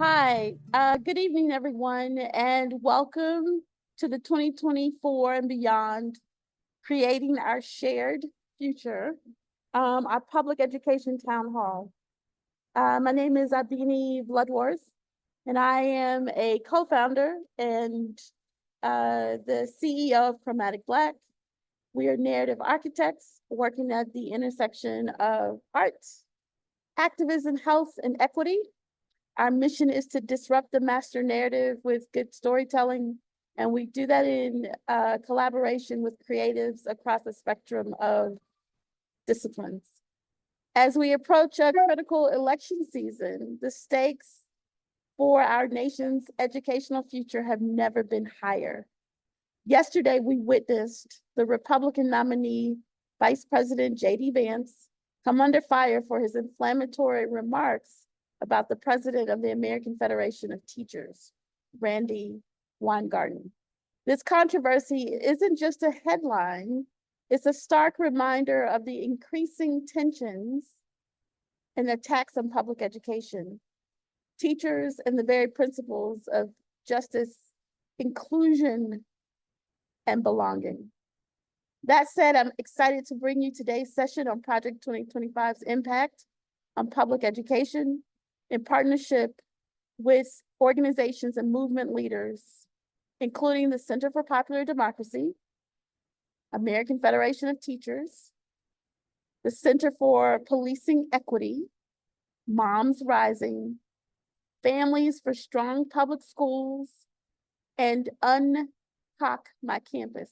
Hi, good evening, everyone, and welcome to the 2024 and beyond, Creating Our Shared Future, our public education town hall. My name is Abeni Bloodworth, and I am a co-founder and the CEO of Chromatic Black. We are narrative architects working at the intersection of arts, activism, health, and equity. Our mission is to disrupt the master narrative with good storytelling, and we do that in collaboration with creatives across the spectrum of disciplines. As we approach a critical election season, the stakes for our nation's educational future have never been higher. Yesterday, we witnessed the Republican nominee, Vice President J.D. Vance, come under fire for his inflammatory remarks about the president of the American Federation of Teachers, Randi Weingarten. This controversy isn't just a headline, it's a stark reminder of the increasing tensions and attacks on public education, teachers, and the very principles of justice, inclusion, and belonging. That said, I'm excited to bring you today's session on Project 2025's impact on public education, in partnership with organizations and movement leaders, including the Center for Popular Democracy, American Federation of Teachers, the Center for Policing Equity, MomsRising, Families for Strong Public Schools, and UnKoch My Campus.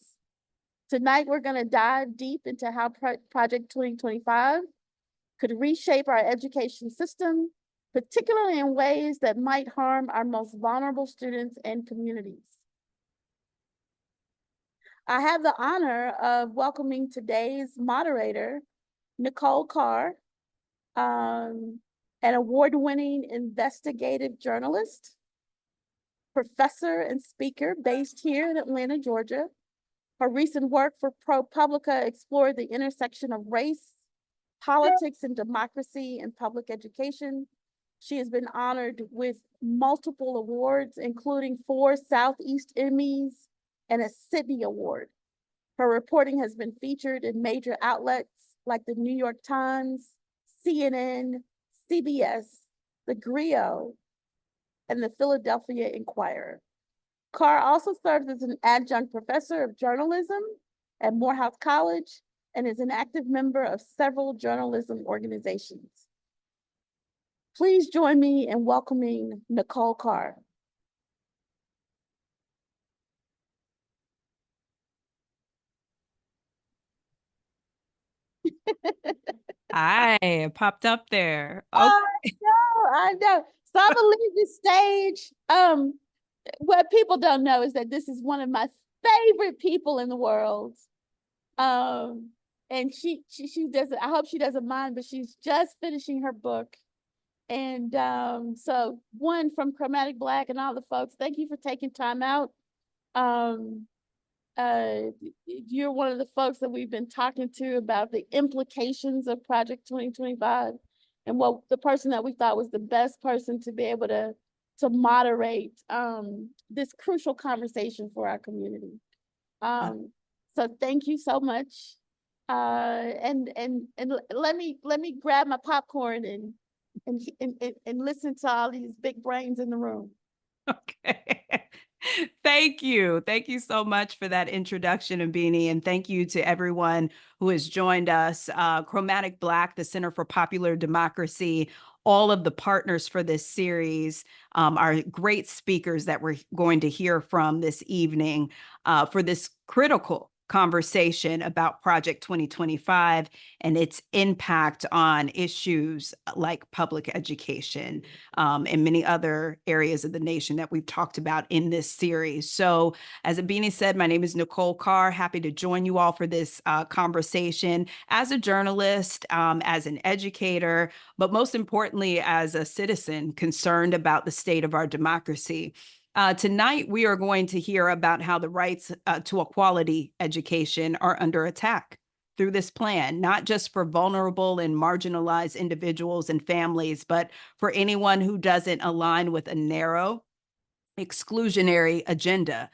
Tonight, we're going to dive deep into how Project 2025 could reshape our education system, particularly in ways that might harm our most vulnerable students and communities. I have the honor of welcoming today's moderator, Nicole Carr, an award-winning investigative journalist, professor and speaker based here in Atlanta, Georgia. Her recent work for ProPublica explored the intersection of race, politics, and democracy in public education. She has been honored with multiple awards, including 4 Southeast Emmys and a Sydney Award. Her reporting has been featured in major outlets like the New York Times, CNN, CBS, The Griot, and the Philadelphia Inquirer. Carr also serves as an adjunct professor of journalism at Morehouse College and is an active member of several journalism organizations. Please join me in welcoming Nicole Carr. Hi, it popped up there. Okay. I know. So I'm gonna leave the stage. What people don't know is that this is one of my favorite people in the world. And she doesn't, I hope she doesn't mind, but she's just finishing her book. And so one, from Chromatic Black and all the folks, thank you for taking time out. You're one of the folks that we've been talking to about the implications of Project 2025, and what the person that we thought was the best person to be able to moderate this crucial conversation for our community. So thank you so much. And let me grab my popcorn and listen to all these big brains in the room. Okay. Thank you. Thank you so much for that introduction, Abeni, and thank you to everyone who has joined us. Chromatic Black, the Center for Popular Democracy, all of the partners for this series, are great speakers that we're going to hear from this evening for this critical conversation about Project 2025 and its impact on issues like public education and many other areas of the nation that we've talked about in this series. So as Abeni said, my name is Nicole Carr. Happy to join you all for this conversation as a journalist, as an educator, but most importantly, as a citizen concerned about the state of our democracy. Tonight, we are going to hear about how the rights to a quality education are under attack. through this plan, not just for vulnerable and marginalized individuals and families, but for anyone who doesn't align with a narrow, exclusionary agenda.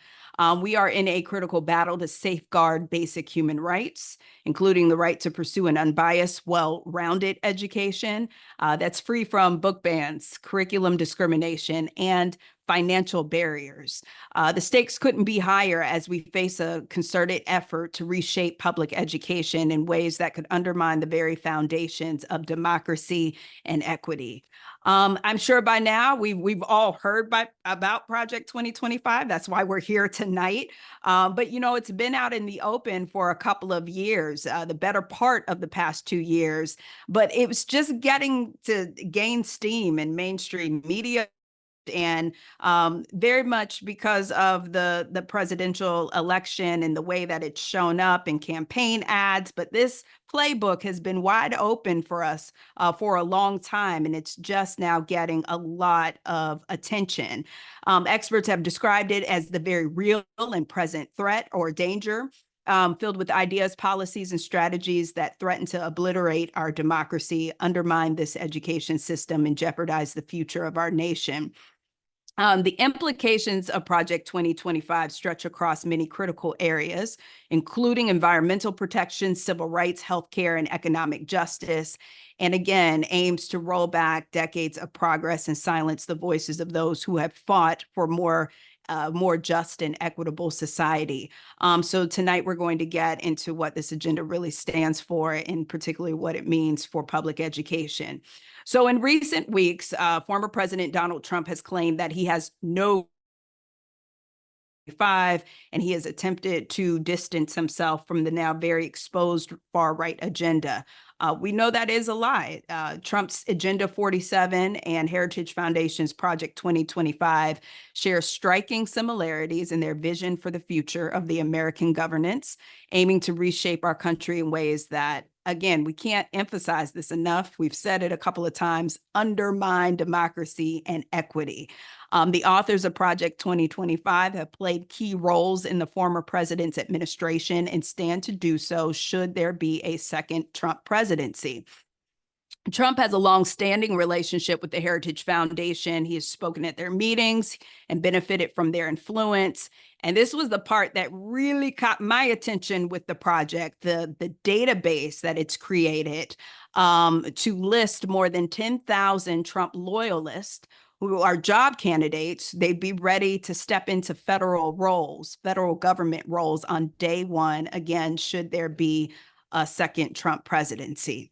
We are in a critical battle to safeguard basic human rights, including the right to pursue an unbiased, well-rounded education that's free from book bans, curriculum discrimination, and financial barriers. The stakes couldn't be higher as we face a concerted effort to reshape public education in ways that could undermine the very foundations of democracy and equity. I'm sure by now we've all heard about Project 2025. That's why we're here tonight. But it's been out in the open for a couple of years, the better part of the past 2 years. But it was just getting to gain steam in mainstream media, and very much because of the presidential election and the way that it's shown up in campaign ads. But this playbook has been wide open for us for a long time, and it's just now getting a lot of attention. Experts have described it as the very real and present threat or danger, filled with ideas, policies, and strategies that threaten to obliterate our democracy, undermine this education system, and jeopardize the future of our nation. The implications of Project 2025 stretch across many critical areas, including environmental protection, civil rights, healthcare, and economic justice, and again, aims to roll back decades of progress and silence the voices of those who have fought for more just and equitable society. So tonight we're going to get into what this agenda really stands for, and particularly what it means for public education. So in recent weeks, former President Donald Trump has claimed that he has no and he has attempted to distance himself from the now very exposed far-right agenda. We know that is a lie. Trump's Agenda 47 and Heritage Foundation's Project 2025 share striking similarities in their vision for the future of the American governance, aiming to reshape our country in ways that, again, we can't emphasize this enough. We've said it a couple of times, undermine democracy and equity. The authors of Project 2025 have played key roles in the former president's administration and stand to do so should there be a second Trump presidency. Trump has a long-standing relationship with the Heritage Foundation. He has spoken at their meetings and benefited from their influence. And this was the part that really caught my attention with the project, the database that it's created to list more than 10,000 Trump loyalists who are job candidates. They'd be ready to step into federal government roles on day one, again, should there be a second Trump presidency.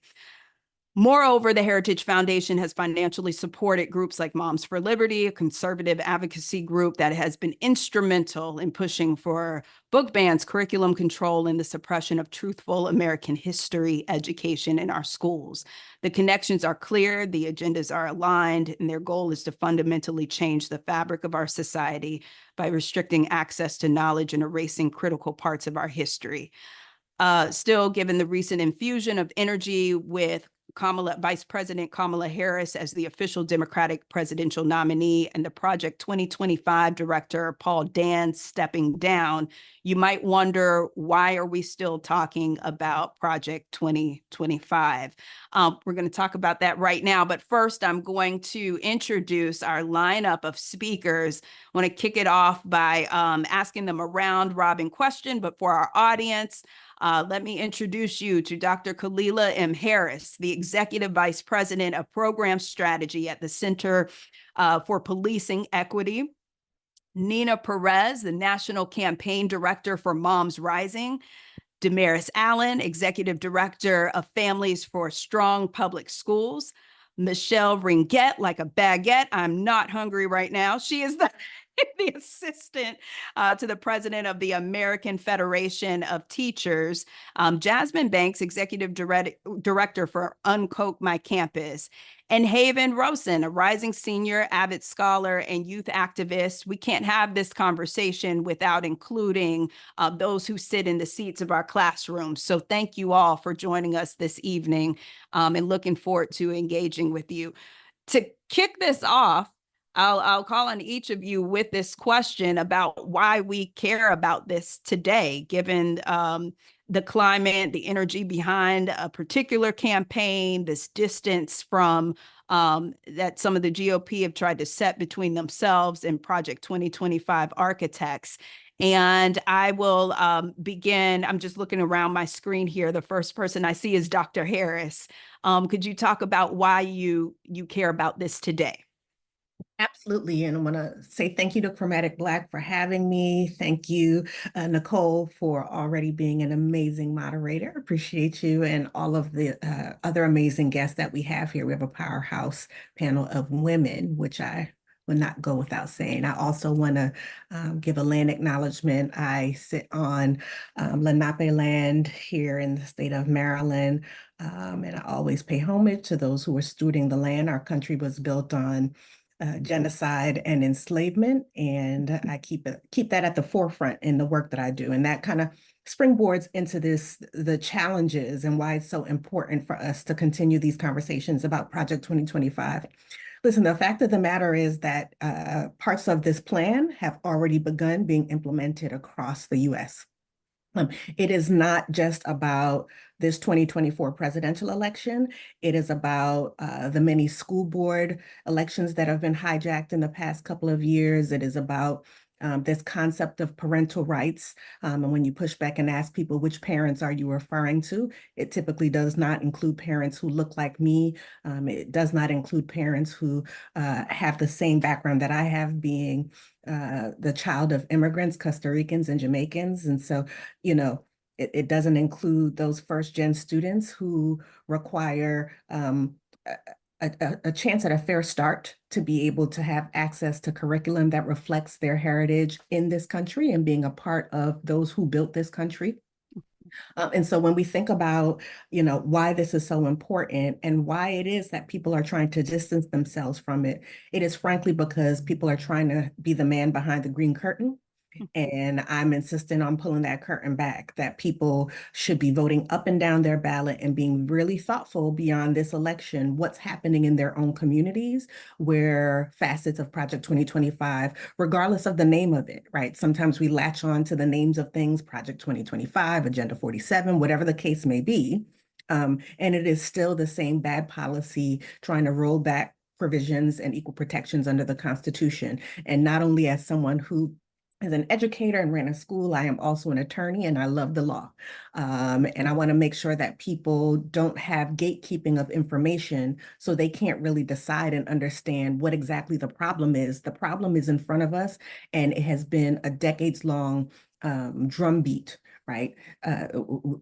Moreover, the Heritage Foundation has financially supported groups like Moms for Liberty, a conservative advocacy group that has been instrumental in pushing for book bans, curriculum control, and the suppression of truthful American history education in our schools. The connections are clear, the agendas are aligned, and their goal is to fundamentally change the fabric of our society by restricting access to knowledge and erasing critical parts of our history. Still, given the recent infusion of energy with Vice President Khalilah Harris as the official Democratic presidential nominee and the Project 2025 director, Paul Dan, stepping down, you might wonder, why are we still talking about Project 2025? We're going to talk about that right now. But first, I'm going to introduce our lineup of speakers. I want to kick it off by asking them a round-robin question, but for our audience, let me introduce you to Dr. Khalilah M. Harris, the Executive Vice President of Program Strategy at the Center for Policing Equity. Nina Perez, the National Campaign Director for MomsRising. Damaris Allen, Executive Director of Families for Strong Public Schools. Michelle Ringuette, like a baguette. I'm not hungry right now. She is the assistant to the president of the American Federation of Teachers. Jasmine Banks, executive director for UnKoch My Campus. And Haven Rowson, a rising senior, avid scholar, and youth activist. We can't have this conversation without including those who sit in the seats of our classrooms. So thank you all for joining us this evening, and looking forward to engaging with you. To kick this off, I'll call on each of you with this question about why we care about this today, given the climate, the energy behind a particular campaign, this distance from that some of the GOP have tried to set between themselves and Project 2025 architects. And I will begin. I'm just looking around my screen here. The first person I see is Dr. Harris. Could you talk about why you care about this today? Absolutely. And I want to say thank you to Chromatic Black for having me. Thank you, Nicole, for already being an amazing moderator. Appreciate you and all of the other amazing guests that we have here. We have a powerhouse panel of women, which I will not go without saying. I also want to give a land acknowledgement. I sit on Lenape land here in the state of Maryland, and I always pay homage to those who are stewarding the land. Our country was built on genocide and enslavement, and I keep that at the forefront in the work that I do, and that kind of springboards into the challenges and why it's so important for us to continue these conversations about Project 2025. Listen, the fact of the matter is that parts of this plan have already begun being implemented across the U.S. It is not just about this 2024 presidential election. It is about the many school board elections that have been hijacked in the past couple of years. It is about this concept of parental rights. And when you push back and ask people, which parents are you referring to? It typically does not include parents who look like me. It does not include parents who have the same background that I have, being the child of immigrants, Costa Ricans and Jamaicans. And so, you know, it doesn't include those first-gen students who require a chance at a fair start to be able to have access to curriculum that reflects their heritage in this country and being a part of those who built this country. And so when we think about, why this is so important and why it is that people are trying to distance themselves from it, it is frankly because people are trying to be the man behind the green curtain. And I'm insisting on pulling that curtain back, that people should be voting up and down their ballot and being really thoughtful beyond this election, what's happening in their own communities, where facets of Project 2025, regardless of the name of it, right? Sometimes we latch on to the names of things, Project 2025, Agenda 47, whatever the case may be. And it is still the same bad policy trying to roll back provisions and equal protections under the Constitution. And not only as someone who as an educator and ran a school, I am also an attorney and I love the law. And I want to make sure that people don't have gatekeeping of information so they can't really decide and understand what exactly the problem is. The problem is in front of us, and it has been a decades-long drumbeat, right?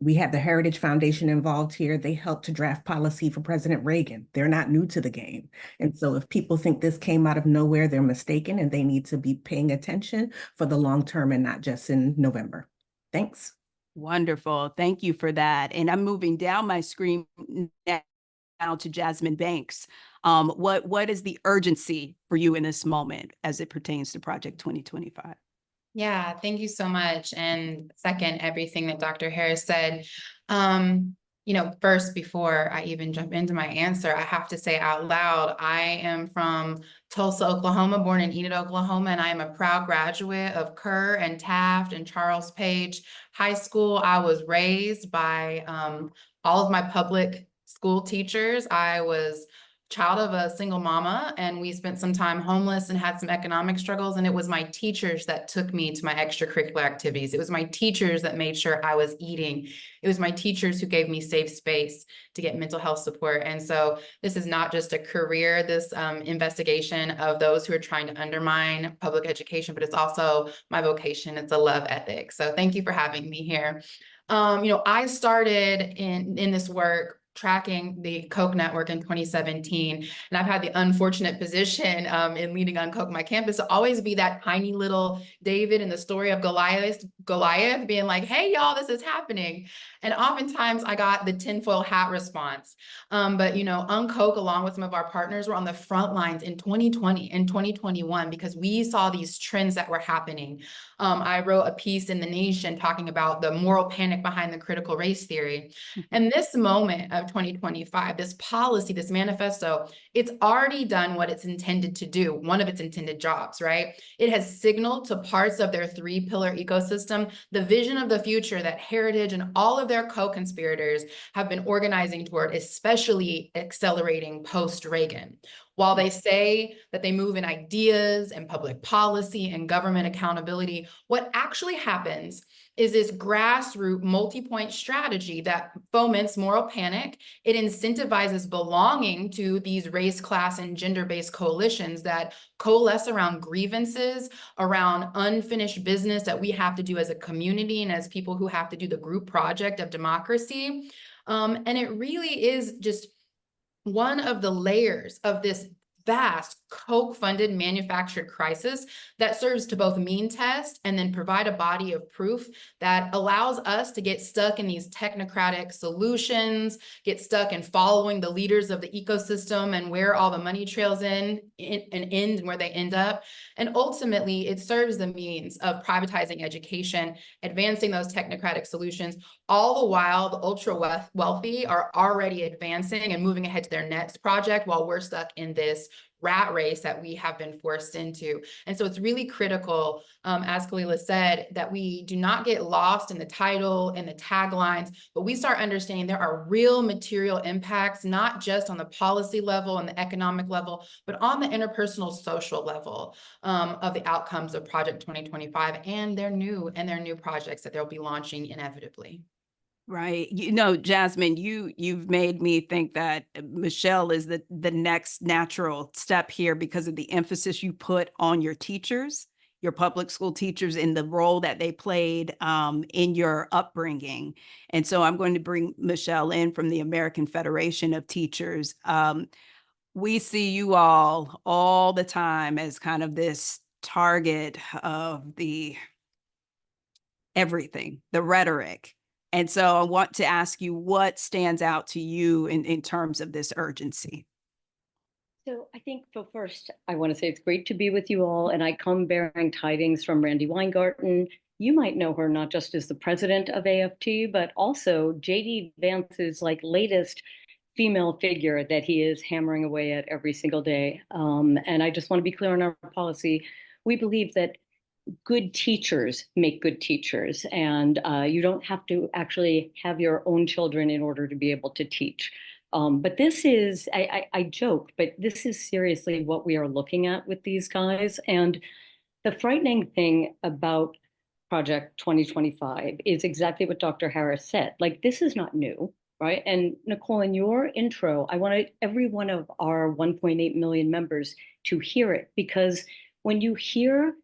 We have the Heritage Foundation involved here. They helped to draft policy for President Reagan. They're not new to the game. And so if people think this came out of nowhere, they're mistaken, and they need to be paying attention for the long term and not just in November. Thanks. Wonderful. Thank you for that. And I'm moving down my screen now to Jasmine Banks. What is the urgency for you in this moment as it pertains to Project 2025? Yeah, thank you so much. And second, everything that Dr. Harris said. First, before I even jump into my answer, I have to say out loud, I am from Tulsa, Oklahoma, born in Enid, Oklahoma, and I am a proud graduate of Kerr and Taft and Charles Page High School. I was raised by all of my public school teachers. I was child of a single mama, and we spent some time homeless and had some economic struggles. And it was my teachers that took me to my extracurricular activities. It was my teachers that made sure I was eating. It was my teachers who gave me safe space to get mental health support. And so this is not just a career, this investigation of those who are trying to undermine public education, but it's also my vocation. It's a love ethic. So thank you for having me here. I started in this work tracking the UnKoch network in 2017. And I've had the unfortunate position in leading UnKoch My Campus to always be that tiny little David in the story of Goliath being like, hey, y'all, this is happening. And oftentimes I got the tinfoil hat response. But UnKoch, along with some of our partners, were on the front lines in 2020 and 2021 because we saw these trends that were happening. I wrote a piece in The Nation talking about the moral panic behind the critical race theory. And this moment of 2025, this policy, this manifesto, it's already done what it's intended to do, one of its intended jobs, right? It has signaled to parts of their 3-pillar ecosystem system, the vision of the future that Heritage and all of their co-conspirators have been organizing toward, especially accelerating post-Reagan. While they say that they move in ideas and public policy and government accountability, what actually happens is this grassroots multi-point strategy that foments moral panic. It incentivizes belonging to these race, class, and gender-based coalitions that coalesce around grievances, around unfinished business that we have to do as a community and as people who have to do the group project of democracy. And it really is just one of the layers of this vast Koch-funded manufactured crisis that serves to both mean test and then provide a body of proof that allows us to get stuck in these technocratic solutions, get stuck in following the leaders of the ecosystem and where all the money trails in and end and where they end up. And ultimately, it serves the means of privatizing education, advancing those technocratic solutions, all the while the ultra wealthy are already advancing and moving ahead to their next project while we're stuck in this rat race that we have been forced into. And so it's really critical, as Khalilah said, that we do not get lost in the title and the taglines, but we start understanding there are real material impacts, not just on the policy level and the economic level, but on the interpersonal social level of the outcomes of Project 2025 and their new projects that they'll be launching inevitably. Right. You know, Jasmine, you've made me think that Michelle is the next natural step here because of the emphasis you put on your teachers, your public school teachers, in the role that they played in your upbringing. And so I'm going to bring Michelle in from the American Federation of Teachers. We see you all the time as kind of this target of the everything, the rhetoric. And so I want to ask you what stands out to you in terms of this urgency. So I think first, I want to say it's great to be with you all. And I come bearing tidings from Randy Weingarten. You might know her not just as the president of AFT, but also JD Vance's latest female figure that he is hammering away at every single day. And I just want to be clear on our policy. We believe that good teachers make good teachers, and you don't have to actually have your own children in order to be able to teach. But this is, I joke, but this is seriously what we are looking at with these guys. And the frightening thing about Project 2025 is exactly what Dr. Harris said. This is not new, right? And Nicole, in your intro, I wanted every one of our 1.8 million members to hear it, because when you hear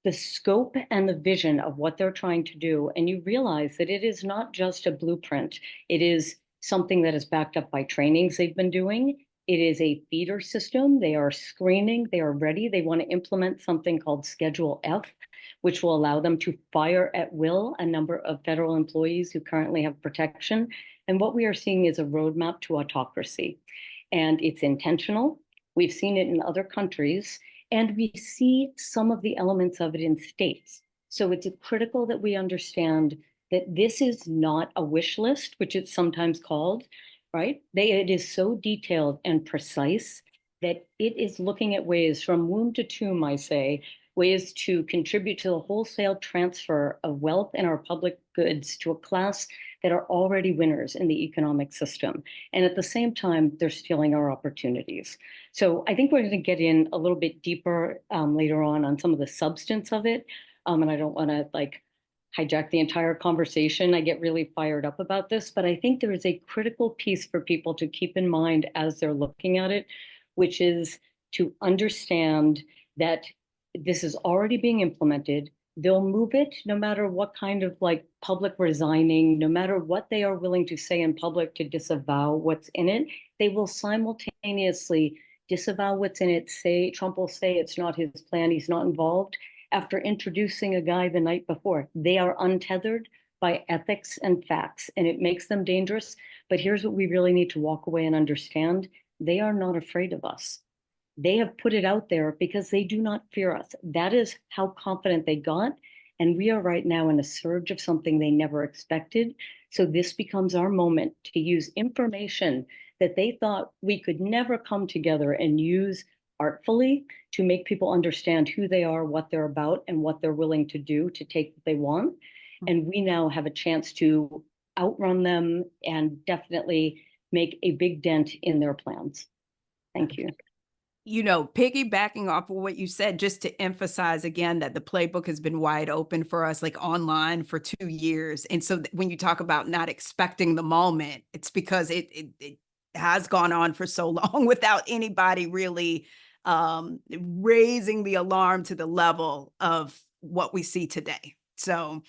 the scope and the vision of what they're trying to do, and you realize that it is not just a blueprint, it is something that is backed up by trainings they've been doing. It is a feeder system. They are screening, they are ready. They want to implement something called Schedule F, which will allow them to fire at will a number of federal employees who currently have protection. And what we are seeing is a roadmap to autocracy. And it's intentional. We've seen it in other countries. And we see some of the elements of it in states. So it's critical that we understand that this is not a wish list, which it's sometimes called, right? It is so detailed and precise that it is looking at ways from womb to tomb, I say, ways to contribute to the wholesale transfer of wealth in our public goods to a class that are already winners in the economic system. And at the same time, they're stealing our opportunities. So I think we're going to get in a little bit deeper later on some of the substance of it. And I don't want to hijack the entire conversation. I get really fired up about this, but I think there is a critical piece for people to keep in mind as they're looking at it, which is to understand that this is already being implemented. They'll move it no matter what kind of public resigning, no matter what they are willing to say in public to disavow what's in it. They will simultaneously disavow what's in it. Trump will say it's not his plan, he's not involved, after introducing a guy the night before. They are untethered by ethics and facts, and it makes them dangerous. But here's what we really need to walk away and understand. They are not afraid of us. They have put it out there because they do not fear us. That is how confident they got. And we are right now in a surge of something they never expected. So this becomes our moment to use information that they thought we could never come together and use artfully to make people understand who they are, what they're about, and what they're willing to do to take what they want. And we now have a chance to outrun them and definitely make a big dent in their plans. Thank you. You know, piggybacking off of what you said, just to emphasize again that the playbook has been wide open for us, like online for 2 years. And so when you talk about not expecting the moment, it's because it has gone on for so long without anybody really raising the alarm to the level of what we see today. So,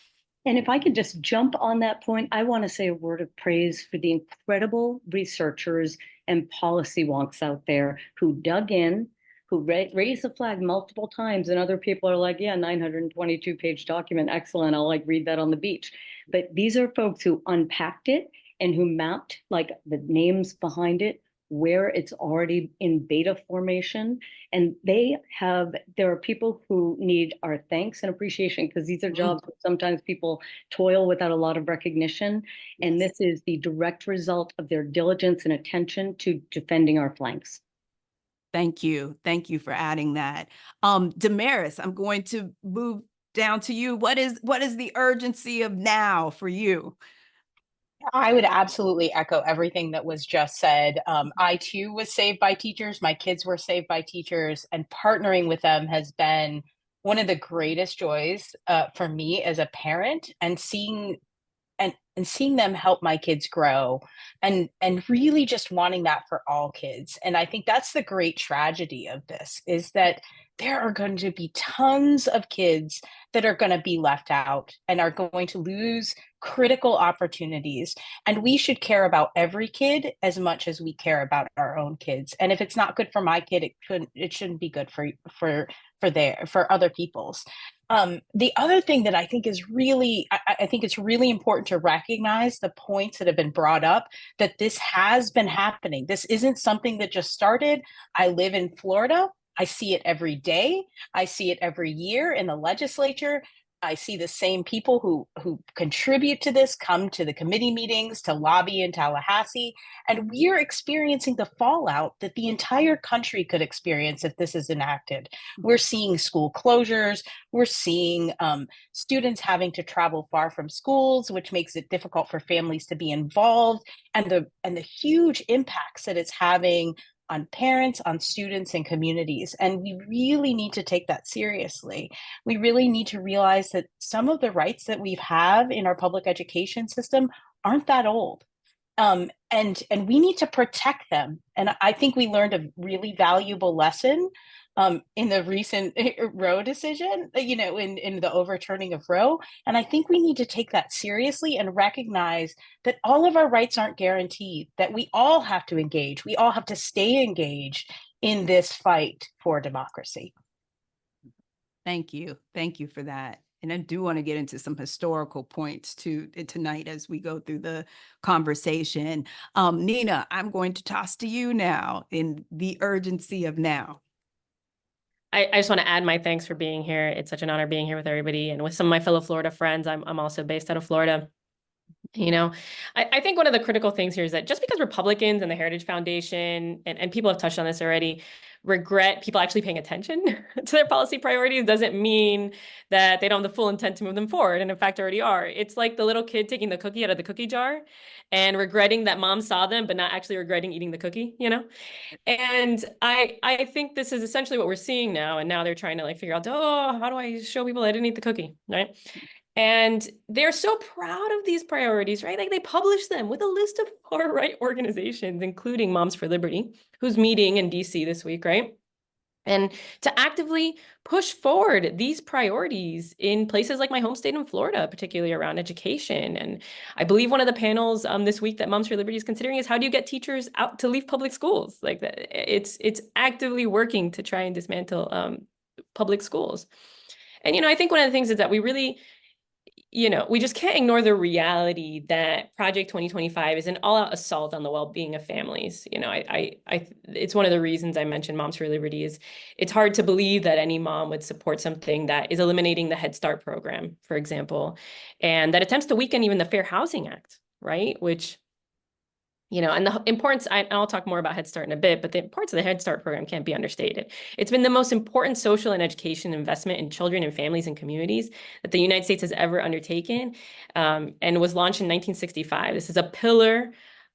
and if I could just jump on that point, I want to say a word of praise for the incredible researchers and policy wonks out there who dug in, who raised the flag multiple times, and other people are like, yeah, 922-page document, excellent, I'll like read that on the beach. But these are folks who unpacked it and who mapped like the names behind it, where it's already in beta formation. And there are people who need our thanks and appreciation, because these are jobs that sometimes people toil without a lot of recognition. And this is the direct result of their diligence and attention to defending our flanks. thank you. Thank you for adding that. Damaris, I'm going to move down to you. What is the urgency of now for you? I would absolutely echo everything that was just said. I too was saved by teachers. My kids were saved by teachers, and partnering with them has been one of the greatest joys for me as a parent, and seeing them help my kids grow, and really just wanting that for all kids. And I think that's the great tragedy of this, is that there are going to be tons of kids that are going to be left out and are going to lose critical opportunities. And we should care about every kid as much as we care about our own kids. And if it's not good for my kid, it shouldn't be good for other people's. The other thing that I think is I think it's really important to recognize the points that have been brought up, that this has been happening. This isn't something that just started. I live in Florida. I see it every day. I see it every year in the legislature. I see the same people who contribute to this come to the committee meetings, to lobby in Tallahassee, and we're experiencing the fallout that the entire country could experience if this is enacted. We're seeing school closures. We're seeing students having to travel far from schools, which makes it difficult for families to be involved, and the huge impacts that it's having on parents, on students, and communities. And we really need to take that seriously. We really need to realize that some of the rights that we have in our public education system aren't that old. And we need to protect them. And I think we learned a really valuable lesson in the recent Roe decision, in the overturning of Roe. And I think we need to take that seriously and recognize that all of our rights aren't guaranteed, that we all have to engage. We all have to stay engaged in this fight for democracy. Thank you. Thank you for that. And I do want to get into some historical points tonight as we go through the conversation. Nina, I'm going to toss to you now in the urgency of now. I just want to add my thanks for being here. It's such an honor being here with everybody and with some of my fellow Florida friends. I'm also based out of Florida. I think one of the critical things here is that just because Republicans and the Heritage Foundation and people have touched on this already regret people actually paying attention to their policy priorities doesn't mean that they don't have the full intent to move them forward. And in fact, already are. It's like the little kid taking the cookie out of the cookie jar and regretting that mom saw them, but not actually regretting eating the cookie, And I think this is essentially what we're seeing now. And now they're trying to figure out, how do I show people I didn't eat the cookie, right? And they're so proud of these priorities, right? Like they publish them with a list of far-right organizations, including Moms for Liberty, who's meeting in DC this week, right? And to actively push forward these priorities in places like my home state in Florida, particularly around education. And I believe one of the panels this week that Moms for Liberty is considering is how do you get teachers out to leave public schools? Like that, it's actively working to try and dismantle public schools. And I think one of the things is that we really we just can't ignore the reality that Project 2025 is an all-out assault on the well-being of families. It's one of the reasons I mentioned Moms for Liberty is it's hard to believe that any mom would support something that is eliminating the Head Start program, for example, and that attempts to weaken even the Fair Housing Act, right? Which You know, and the importance, I'll talk more about Head Start in a bit, but the importance of the Head Start program can't be understated. It's been the most important social and education investment in children and families and communities that the United States has ever undertaken, and was launched in 1965. This is a pillar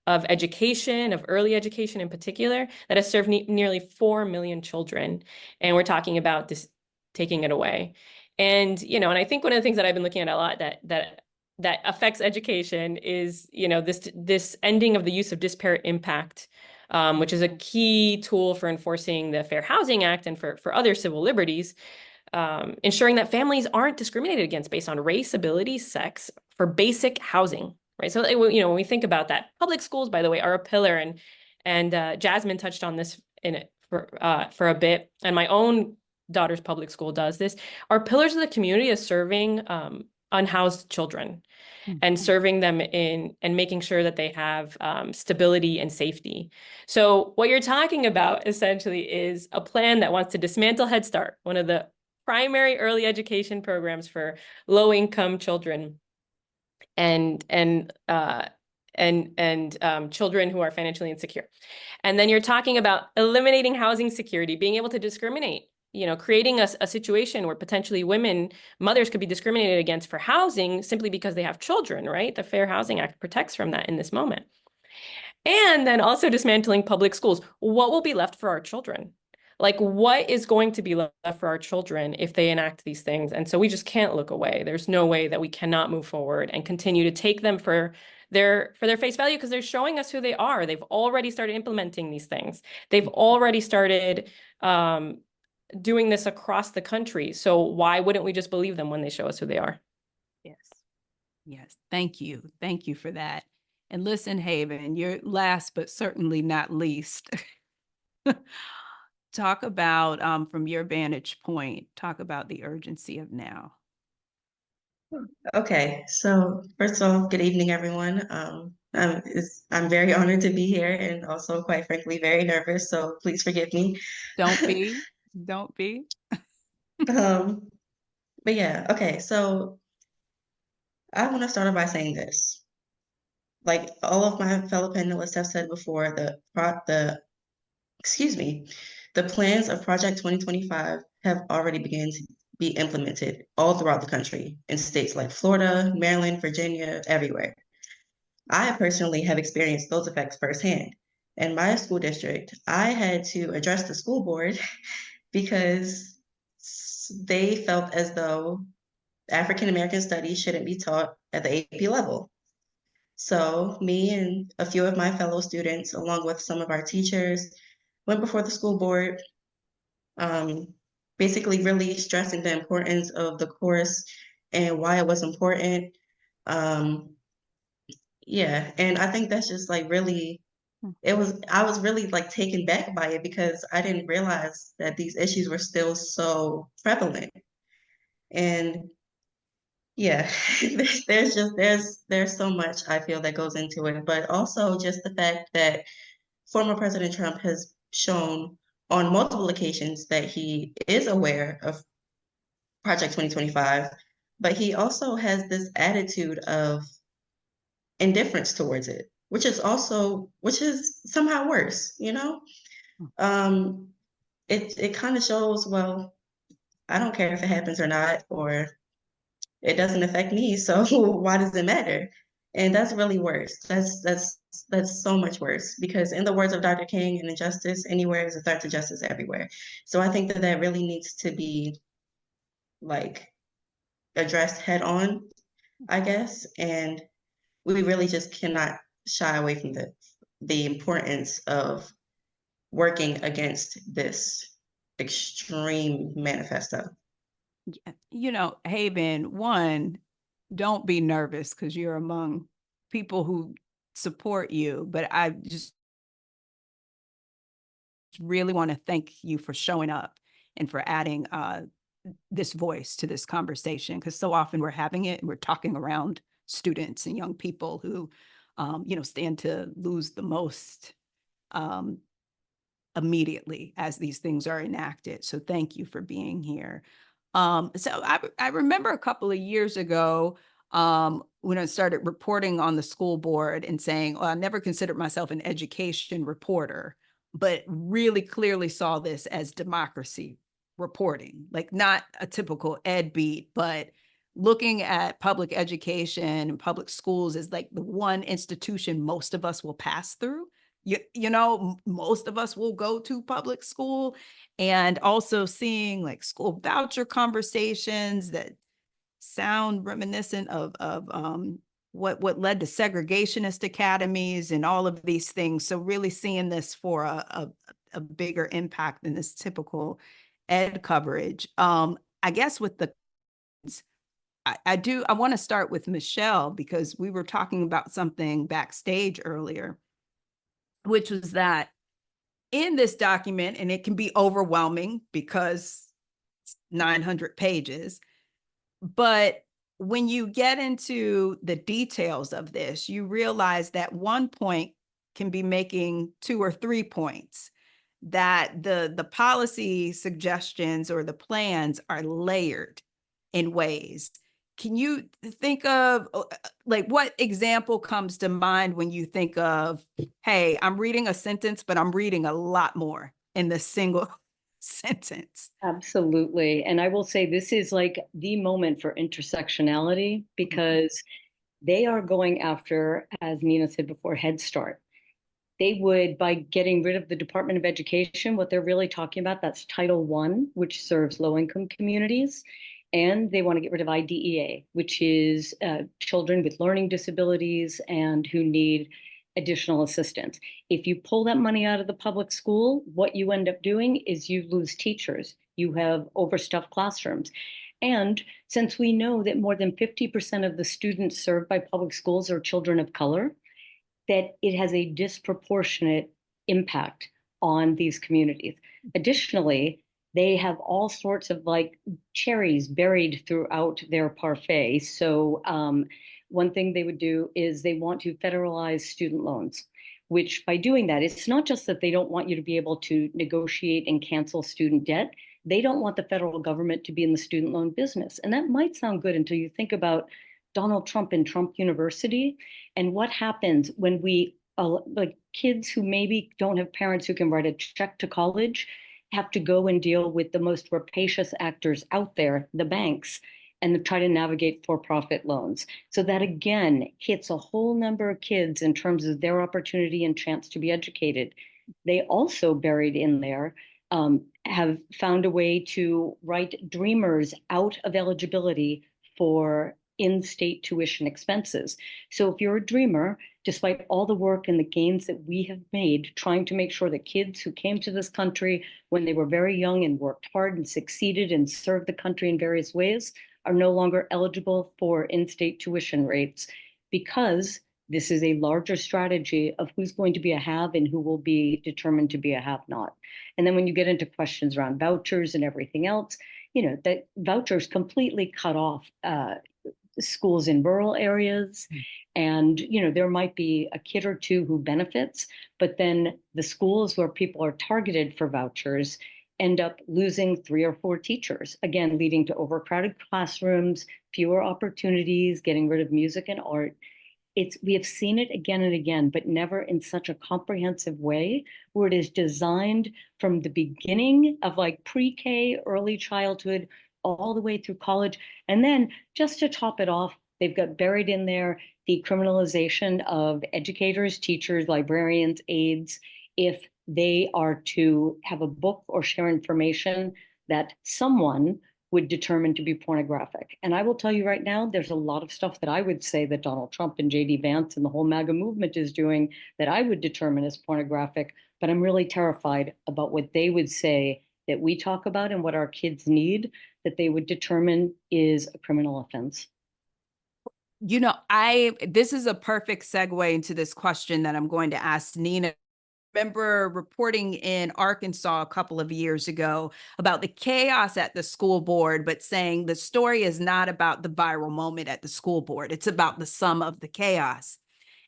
of education, of early education in particular, that has served nearly 4 million children. And we're talking about this, taking it away. And, you know, and I think one of the things that I've been looking at a lot that affects education is, you know, this ending of the use of disparate impact, which is a key tool for enforcing the Fair Housing Act and for other civil liberties, ensuring that families aren't discriminated against based on race, ability, sex for basic housing, right? So, you know, when we think about that, public schools, by the way, are a pillar, and Jasmine touched on this in it for a bit, and my own daughter's public school does this, are pillars of the community of serving unhoused children and serving them in and making sure that they have stability and safety. So what you're talking about essentially is a plan that wants to dismantle Head Start, one of the primary early education programs for low-income children and children who are financially insecure. And then you're talking about eliminating housing security, being able to discriminate, you know, creating a situation where potentially mothers could be discriminated against for housing simply because they have children, right? The Fair Housing Act protects from that in this moment. And then also dismantling public schools. What will be left for our children? Like, what is going to be left for our children if they enact these things? And so we just can't look away. There's no way that we cannot move forward and continue to take them for their face value, because they're showing us who they are. They've already started implementing these things. They've already started doing this across the country. So why wouldn't we just believe them when they show us who they are? Yes. Yes. Thank you. Thank you for that. And listen, Haven, you're last but certainly not least. Talk about, from your vantage point, talk about the urgency of now. Okay, so first of all, good evening, everyone. I'm very honored to be here and also, quite frankly, very nervous, so please forgive me. Don't be. Don't be. But yeah, okay, so I want to start off by saying this. Like all of my fellow panelists have said before, the plans of Project 2025 have already begun to be implemented all throughout the country in states like Florida, Maryland, Virginia, everywhere. I personally have experienced those effects firsthand. In my school district, I had to address the school board because they felt as though African American studies shouldn't be taught at the AP level. So me and a few of my fellow students, along with some of our teachers, went before the school board, basically really stressing the importance of the course and why it was important. Yeah, and I think that's just like really, I was really like taken back by it because I didn't realize that these issues were still so prevalent. And yeah, there's so much I feel that goes into it, but also just the fact that former President Trump has shown on multiple occasions that he is aware of Project 2025, but he also has this attitude of indifference towards it, which is somehow worse, you know? It kind of shows, well, I don't care if it happens or not, or it doesn't affect me, so why does it matter? And that's really worse. That's so much worse, because in the words of Dr. King, an injustice anywhere is a threat to justice everywhere. So I think that really needs to be like addressed head on, I guess. And we really just cannot shy away from the importance of working against this extreme manifesto. You know, Haven, one, don't be nervous because you're among people who support you, but I just really want to thank you for showing up and for adding this voice to this conversation, because so often we're having it and we're talking around students and young people who, you know, stand to lose the most immediately as these things are enacted. So thank you for being here. So I remember a couple of years ago, when I started reporting on the school board and saying, oh, I never considered myself an education reporter, but really clearly saw this as democracy reporting, like not a typical ed beat, but looking at public education and public schools as like the one institution most of us will pass through. Most of us will go to public school, and also seeing like school voucher conversations that sound reminiscent of what led to segregationist academies and all of these things. So really seeing this for a bigger impact than this typical ed coverage. I guess with the I want to start with Michelle, because we were talking about something backstage earlier, which was that in this document, and it can be overwhelming because it's 900 pages, but when you get into the details of this, you realize that one point can be making 2 or 3 points, that the policy suggestions or the plans are layered in ways. Can you think of like what example comes to mind when you think of, hey, I'm reading a sentence, but I'm reading a lot more in the single sentence? Absolutely. And I will say this is like the moment for intersectionality, because they are going after, as Nina said before, Head Start. They would, by getting rid of the Department of Education, what they're really talking about, that's Title I, which serves low-income communities. And they want to get rid of IDEA, which is children with learning disabilities and who need additional assistance. If you pull that money out of the public school, what you end up doing is you lose teachers. You have overstuffed classrooms. And since we know that more than 50% of the students served by public schools are children of color, that it has a disproportionate impact on these communities. Additionally, they have all sorts of like cherries buried throughout their parfait. So one thing they would do is they want to federalize student loans, which by doing that, it's not just that they don't want you to be able to negotiate and cancel student debt. They don't want the federal government to be in the student loan business. And that might sound good until you think about Donald Trump and Trump University and what happens when we, like kids who maybe don't have parents who can write a check to college, have to go and deal with the most rapacious actors out there, the banks, and try to navigate for-profit loans. So that again hits a whole number of kids in terms of their opportunity and chance to be educated. They also buried in there have found a way to write dreamers out of eligibility for in-state tuition expenses. So if you're a dreamer, despite all the work and the gains that we have made trying to make sure that kids who came to this country when they were very young and worked hard and succeeded and served the country in various ways are no longer eligible for in-state tuition rates, because this is a larger strategy of who's going to be a have and who will be determined to be a have-not. And then when you get into questions around vouchers and everything else, that vouchers completely cut off schools in rural areas. And, there might be a kid or two who benefits, but then the schools where people are targeted for vouchers end up losing 3 or 4 teachers, again, leading to overcrowded classrooms, fewer opportunities, getting rid of music and art. We have seen it again and again, but never in such a comprehensive way where it is designed from the beginning of like pre-K, early childhood, all the way through college. And then just to top it off, they've got buried in there the criminalization of educators, teachers, librarians, aides, if they are to have a book or share information that someone would determine to be pornographic. And I will tell you right now, there's a lot of stuff that I would say that Donald Trump and JD Vance and the whole MAGA movement is doing that I would determine as pornographic, but I'm really terrified about what they would say that we talk about and what our kids need that they would determine is a criminal offense. This is a perfect segue into this question that I'm going to ask Nina. Remember reporting in Arkansas a couple of years ago about the chaos at the school board, but saying the story is not about the viral moment at the school board. It's about the sum of the chaos.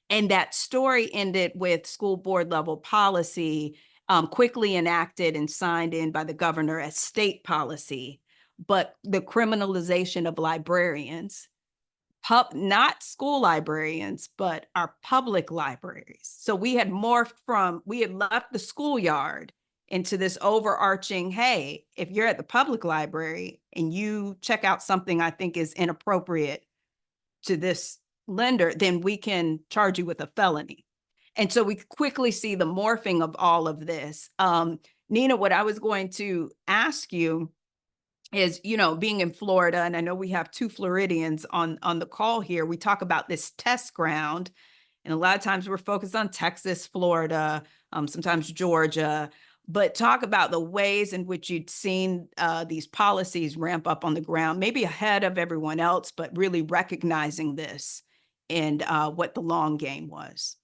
And that story ended with school board level policy quickly enacted and signed in by the governor as state policy. But the criminalization of librarians not school librarians, but our public libraries. So we had left the schoolyard into this overarching, hey, if you're at the public library and you check out something I think is inappropriate to this lender, then we can charge you with a felony. And so we quickly see the morphing of all of this. Nina, what I was going to ask you is, being in Florida, and I know we have two Floridians on the call here, we talk about this test ground, and a lot of times we're focused on Texas, Florida, sometimes Georgia, but talk about the ways in which you'd seen these policies ramp up on the ground, maybe ahead of everyone else, but really recognizing this and what the long game was.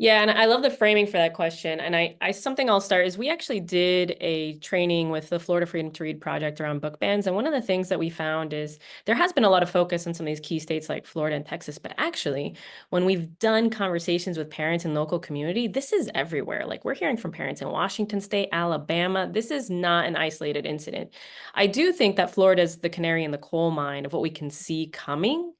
Yeah, and I love the framing for that question. And I something I'll start is we actually did a training with the Florida Freedom to Read project around book bans. And one of the things that we found is there has been a lot of focus on some of these key states like Florida and Texas. But actually, when we've done conversations with parents in local community, this is everywhere. Like we're hearing from parents in Washington State, Alabama. This is not an isolated incident. I do think that Florida is the canary in the coal mine of what we can see coming.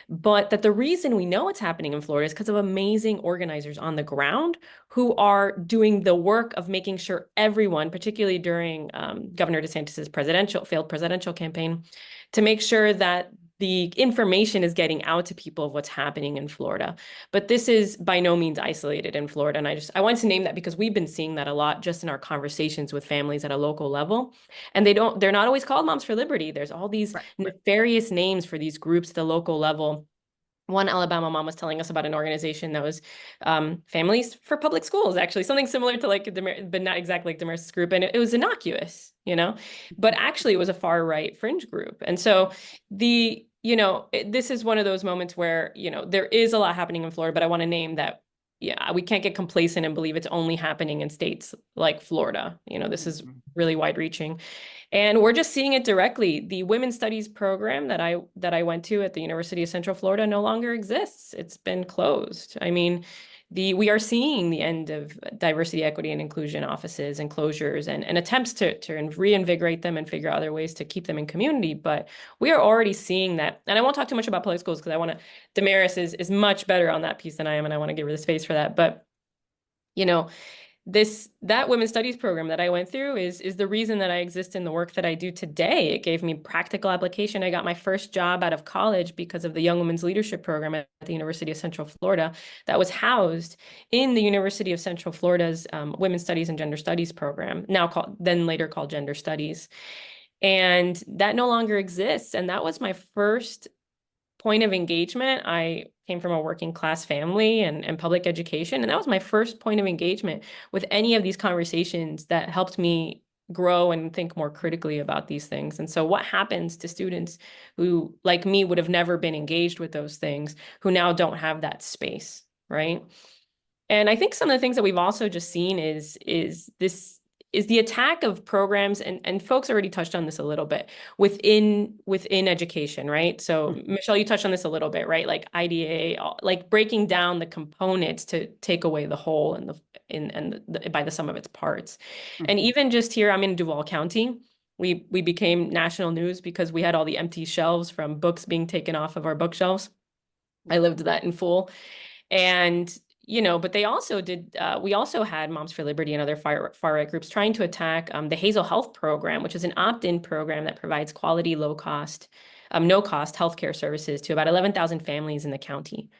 But that the reason we know it's happening in Florida is because of amazing organizers on the ground who are doing the work of making sure everyone, particularly during Governor DeSantis's failed presidential campaign, to make sure that the information is getting out to people of what's happening in Florida. But this is by no means isolated in Florida. And I wanted to name that because we've been seeing that a lot just in our conversations with families at a local level. And they're not always called Moms for Liberty. There's all these nefarious names for these groups at the local level. One Alabama mom was telling us about an organization that was Families for Public Schools, actually, something similar to like, but not exactly like Damaris' group. And it was innocuous, but actually it was a far right fringe group. And so this is one of those moments where, there is a lot happening in Florida, but I want to name that, we can't get complacent and believe it's only happening in states like Florida. This is really wide reaching. And we're just seeing it directly. The women's studies program that I went to at the University of Central Florida no longer exists. It's been closed. I mean, we are seeing the end of diversity, equity, and inclusion offices and closures and attempts to reinvigorate them and figure out other ways to keep them in community. But we are already seeing that. And I won't talk too much about public schools because Damaris is much better on that piece than I am, and I want to give her the space for that. But, that women's studies program that I went through is the reason that I exist in the work that I do today. It gave me practical application. I got my first job out of college because of the Young Women's Leadership Program at the University of Central Florida that was housed in the University of Central Florida's Women's Studies and Gender Studies program, later called Gender Studies. And that no longer exists. And that was my first point of engagement. I came from a working class family and public education. And that was my first point of engagement with any of these conversations that helped me grow and think more critically about these things. And so what happens to students who, like me, would have never been engaged with those things, who now don't have that space, right? And I think some of the things that we've also just seen is the attack of programs, and folks already touched on this a little bit, within education, right? So Michelle, you touched on this a little bit, right? Like IDA, like breaking down the components to take away the whole by the sum of its parts. And even just here, I'm in Duval County. We became national news because we had all the empty shelves from books being taken off of our bookshelves. I lived that in full. And but they also did, we also had Moms for Liberty and other far-right groups trying to attack the Hazel Health Program, which is an opt-in program that provides quality, no-cost healthcare services to about 11,000 families in the county.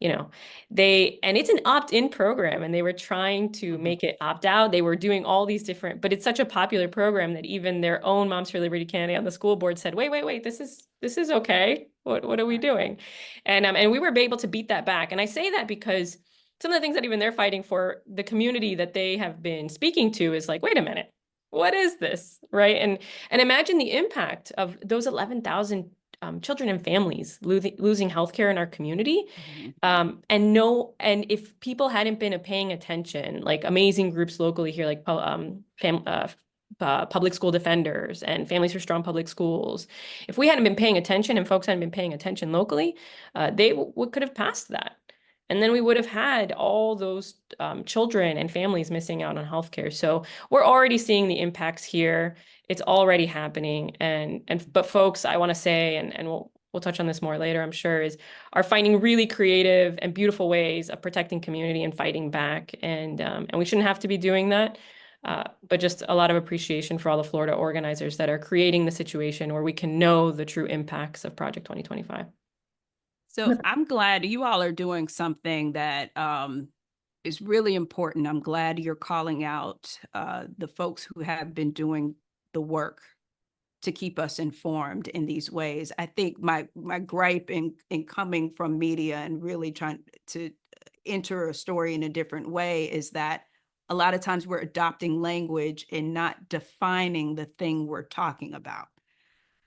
And it's an opt-in program, and they were trying to make it opt-out. They were doing all these different, but it's such a popular program that even their own Moms for Liberty candidate on the school board said, wait, this is okay. What are we doing? And we were able to beat that back. And I say that because some of the things that even they're fighting for, the community that they have been speaking to is like, wait a minute, what is this, right? And imagine the impact of those 11,000 children and families losing healthcare in our community. And if people hadn't been paying attention, like amazing groups locally here, like Public School Defenders and Families for Strong Public Schools, if we hadn't been paying attention and folks hadn't been paying attention locally, they could have passed that. And then we would have had all those children and families missing out on healthcare. So we're already seeing the impacts here. It's already happening. But folks, I want to say, and we'll touch on this more later, I'm sure, are finding really creative and beautiful ways of protecting community and fighting back. And we shouldn't have to be doing that. But just a lot of appreciation for all the Florida organizers that are creating the situation where we can know the true impacts of Project 2025. So I'm glad you all are doing something that is really important. I'm glad you're calling out the folks who have been doing the work to keep us informed in these ways. I think my gripe in coming from media and really trying to enter a story in a different way is that a lot of times we're adopting language and not defining the thing we're talking about.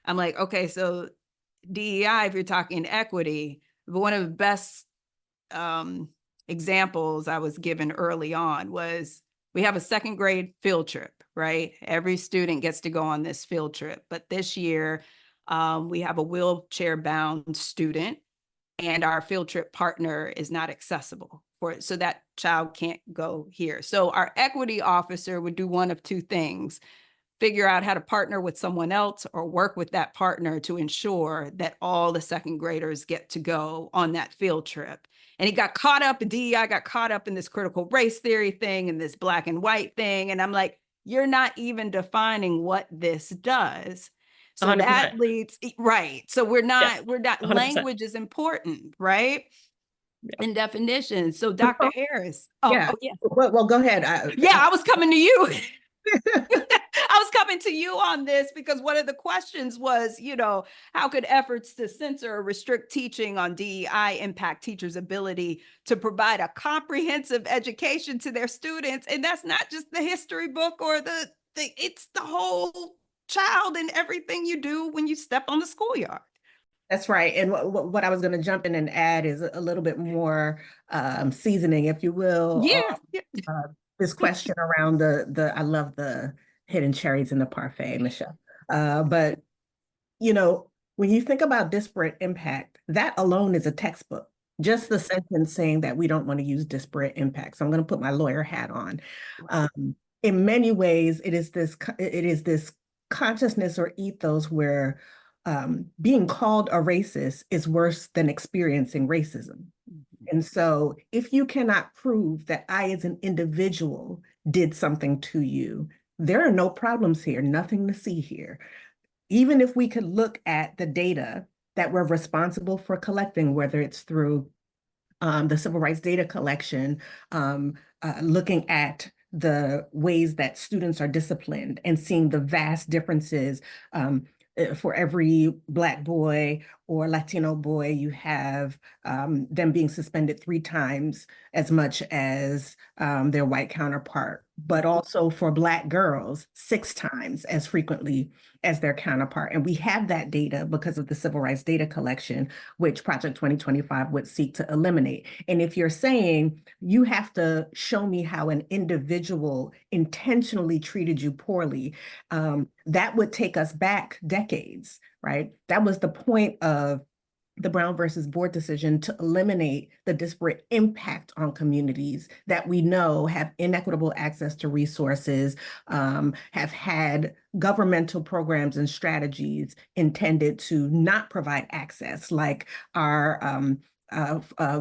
I'm like, okay, so DEI, if you're talking equity, but one of the best examples I was given early on was we have a second grade field trip, right? Every student gets to go on this field trip. But this year, we have a wheelchair bound student and our field trip partner is not accessible for it. So that child can't go here. So our equity officer would do one of two things: figure out how to partner with someone else or work with that partner to ensure that all the second graders get to go on that field trip. And he got caught up in DEI, got caught up in this critical race theory thing and this black and white thing. And I'm like, you're not even defining what this does. So 100%. that leads, right. So we're not, 100%. language is important, right? Yeah. And definitions. So Dr. Harris. Yeah. Well, go ahead. I was coming to you. I was coming to you on this because one of the questions was, how could efforts to censor or restrict teaching on DEI impact teachers' ability to provide a comprehensive education to their students? And that's not just the history book or it's the whole child and everything you do when you step on the schoolyard. That's right. And what I was going to jump in and add is a little bit more seasoning, if you will. This question around I love the hidden cherries in the parfait, Michelle. But, when you think about disparate impact, that alone is a textbook. Just the sentence saying that we don't want to use disparate impact. So I'm going to put my lawyer hat on. In many ways, it is this consciousness or ethos where being called a racist is worse than experiencing racism. And so if you cannot prove that I as an individual did something to you, there are no problems here, nothing to see here. Even if we could look at the data that we're responsible for collecting, whether it's through the civil rights data collection, looking at the ways that students are disciplined and seeing the vast differences. For every Black boy or Latino boy, you have them being suspended 3 times as much as their white counterpart, but also for Black girls, 6 times as frequently as their counterpart. And we have that data because of the civil rights data collection, which Project 2025 would seek to eliminate. And if you're saying you have to show me how an individual intentionally treated you poorly, that would take us back decades, right? That was the point of the Brown versus Board decision to eliminate the disparate impact on communities that we know have inequitable access to resources, have had governmental programs and strategies intended to not provide access, like our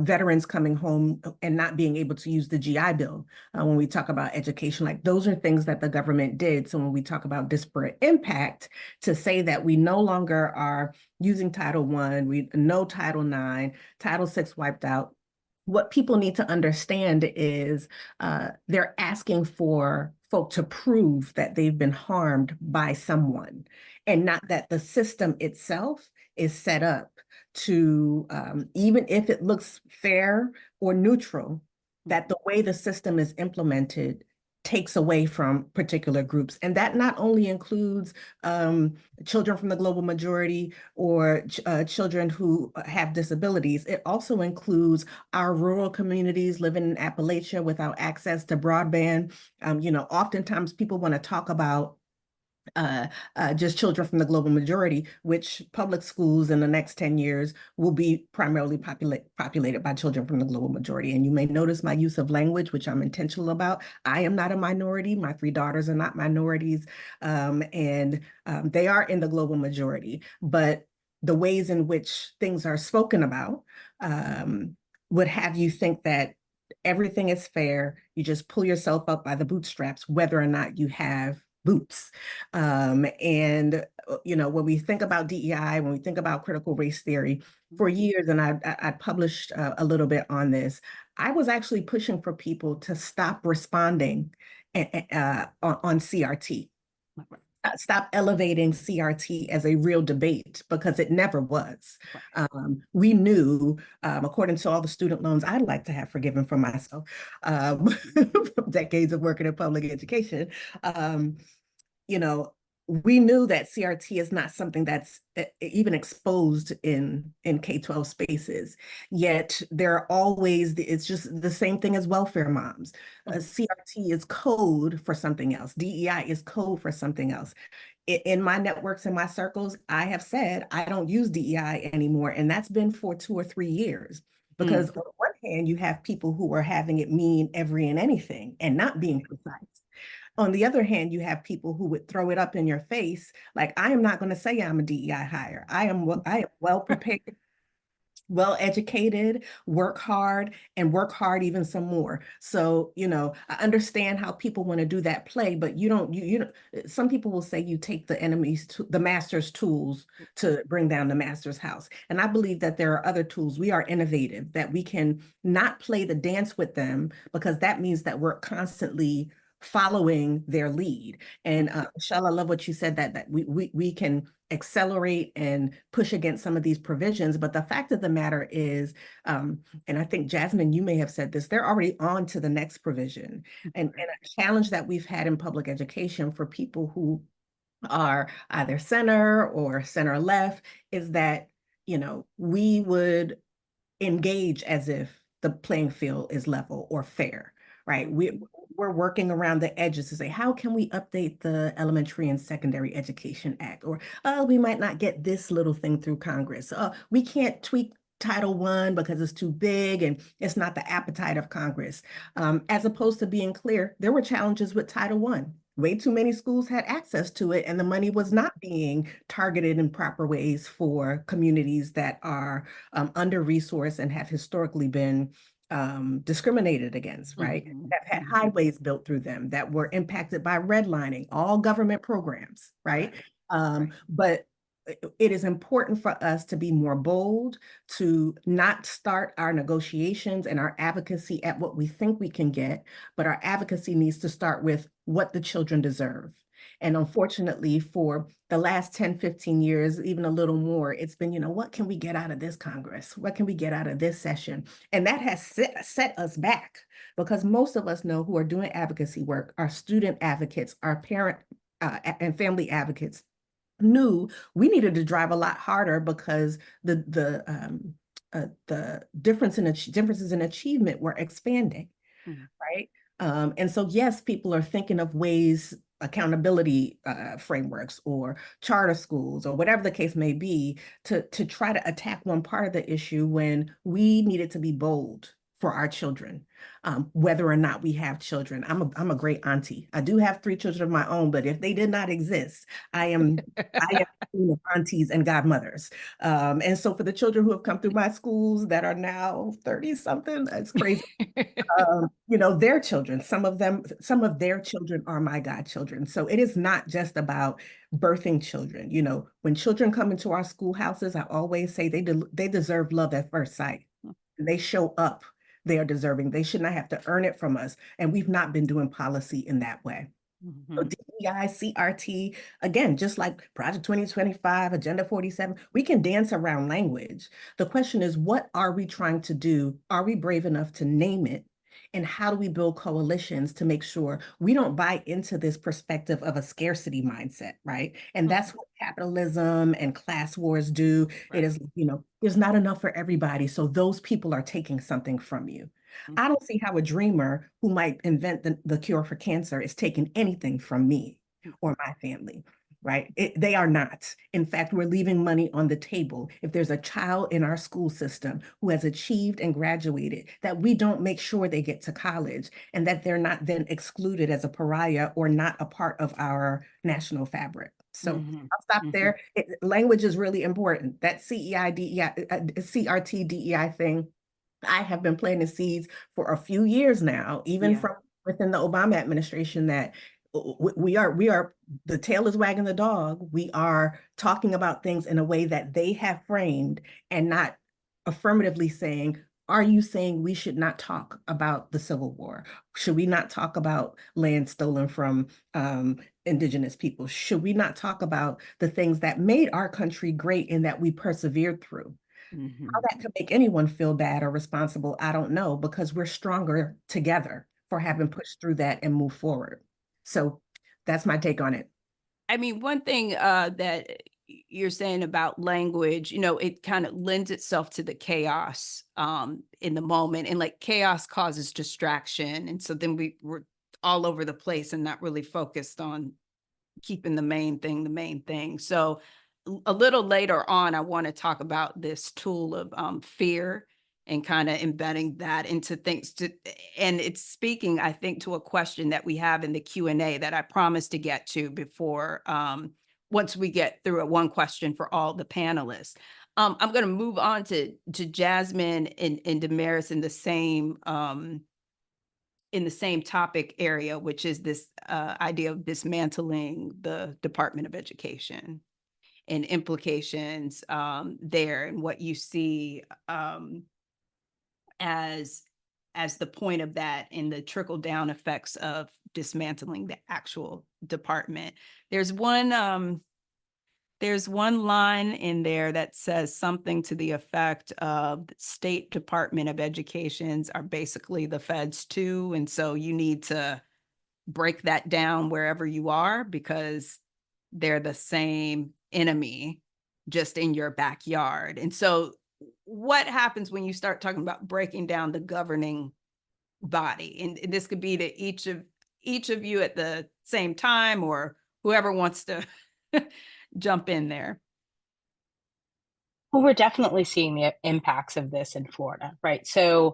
veterans coming home and not being able to use the GI Bill. When we talk about education, like those are things that the government did. So when we talk about disparate impact, to say that we no longer are using Title I, we know Title IX, Title VI wiped out. What people need to understand is they're asking for folk to prove that they've been harmed by someone, and not that the system itself is set up to, even if it looks fair or neutral, that the way the system is implemented takes away from particular groups. And that not only includes children from the global majority or children who have disabilities, it also includes our rural communities living in Appalachia without access to broadband. Oftentimes people want to talk about just children from the global majority, which public schools in the next 10 years will be primarily populated by children from the global majority. And you may notice my use of language, which I'm intentional about. I am not a minority. My 3 daughters are not minorities, and they are in the global majority. But the ways in which things are spoken about would have you think that everything is fair. You just pull yourself up by the bootstraps, whether or not you have boots. When we think about DEI, when we think about critical race theory, for years, and I published a little bit on this, I was actually pushing for people to stop responding on CRT. Stop elevating CRT as a real debate, because it never was. We knew, according to all the student loans I'd like to have forgiven for myself from decades of working in public education, we knew that CRT is not something that's even exposed in K-12 spaces. Yet there are always, it's just the same thing as welfare moms. CRT is code for something else. DEI is code for something else. In my networks and my circles, I have said I don't use DEI anymore. And that's been for 2 or 3 years. Because on one hand, you have people who are having it mean every and anything and not being precise. On the other hand, you have people who would throw it up in your face. Like, I am not going to say I'm a DEI hire. I am well prepared, well educated, work hard, and work hard even some more. So, I understand how people want to do that play, but you don't, some people will say you take the master's tools to bring down the master's house. And I believe that there are other tools. We are innovative, that we can not play the dance with them, because that means that we're constantly following their lead. And Michelle, I love what you said, that we can accelerate and push against some of these provisions. But the fact of the matter is, and I think, Jasmine, you may have said this, they're already on to the next provision. And a challenge that we've had in public education for people who are either center or center left is that, we would engage as if the playing field is level or fair, right? We're working around the edges to say, how can we update the Elementary and Secondary Education Act? Or, we might not get this little thing through Congress. We can't tweak Title I because it's too big and it's not the appetite of Congress. As opposed to being clear, there were challenges with Title I. Way too many schools had access to it, and the money was not being targeted in proper ways for communities that are under-resourced and have historically been discriminated against, right? That had highways built through them, that were impacted by redlining, all government programs, right? But it is important for us to be more bold, to not start our negotiations and our advocacy at what we think we can get, but our advocacy needs to start with what the children deserve. And unfortunately, for the last 10, 15 years, even a little more, it's been, what can we get out of this Congress? What can we get out of this session? And that has set us back, because most of us know who are doing advocacy work, our student advocates, our parent and family advocates, knew we needed to drive a lot harder, because the differences in achievement were expanding, right? And so, yes, people are thinking of ways, accountability frameworks or charter schools or whatever the case may be, to try to attack one part of the issue, when we needed to be bold for our children, whether or not we have children. I'm a great auntie. I do have 3 children of my own, but if they did not exist, I am of aunties and godmothers. And so for the children who have come through my schools that are now 30 something, that's crazy. Their children, some of their children are my godchildren. So it is not just about birthing children. When children come into our schoolhouses, I always say they deserve love at first sight. They show up. They are deserving. They should not have to earn it from us. And we've not been doing policy in that way. So DEI, CRT, again, just like Project 2025, Agenda 47, we can dance around language. The question is, what are we trying to do? Are we brave enough to name it? And how do we build coalitions to make sure we don't buy into this perspective of a scarcity mindset, right? And that's what capitalism and class wars do. It is, there's not enough for everybody, so those people are taking something from you. I don't see how a dreamer who might invent the cure for cancer is taking anything from me or my family, right? They are not. In fact, we're leaving money on the table. If there's a child in our school system who has achieved and graduated, that we don't make sure they get to college, and that they're not then excluded as a pariah or not a part of our national fabric. So Mhm, I'll stop mhm. there. Language is really important. That CEI, DEI, CRT, DEI thing, I have been planting seeds for a few years now, even Yeah. from within the Obama administration, that we are, the tail is wagging the dog. We are talking about things in a way that they have framed, and not affirmatively saying, are you saying we should not talk about the Civil War? Should we not talk about land stolen from Indigenous people? Should we not talk about the things that made our country great and that we persevered through? Mhm. How that could make anyone feel bad or responsible, I don't know, because we're stronger together for having pushed through that and moved forward. So that's my take on it. I mean, one thing that you're saying about language, it kind of lends itself to the chaos in the moment, and like chaos causes distraction. And so then we're all over the place and not really focused on keeping the main thing the main thing. So a little later on, I want to talk about this tool of fear and kind of embedding that into things and it's speaking, I think, to a question that we have in the Q&A that I promised to get to before, once we get through one question for all the panelists. I'm going to move on to Jasmine and Damaris in the same topic area, which is this idea of dismantling the Department of Education and implications there, and what you see as the point of that and the trickle down effects of dismantling the actual department. There's one line in there that says something to the effect of the State Department of Educations are basically the feds too. And so you need to break that down wherever you are, because they're the same enemy just in your backyard. And so what happens when you start talking about breaking down the governing body? And this could be to each of you at the same time, or whoever wants to jump in there. Well, we're definitely seeing the impacts of this in Florida, right? So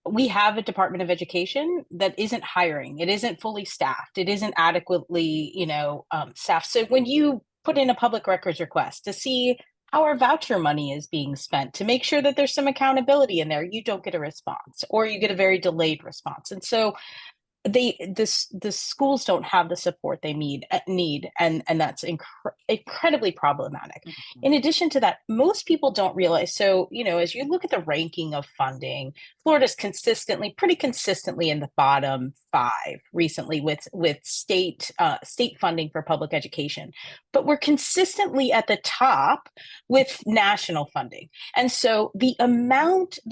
we have a Department of Education that isn't hiring. It isn't fully staffed. It isn't adequately, staffed. So when you put in a public records request to see how our voucher money is being spent, to make sure that there's some accountability in there, you don't get a response, or you get a very delayed response. And so the schools don't have the support they need, and that's incredibly problematic. In addition to that, most people don't realize, so as you look at the ranking of funding, Florida's pretty consistently in the bottom 5 recently with state funding for public education, but we're consistently at the top with national funding. And so the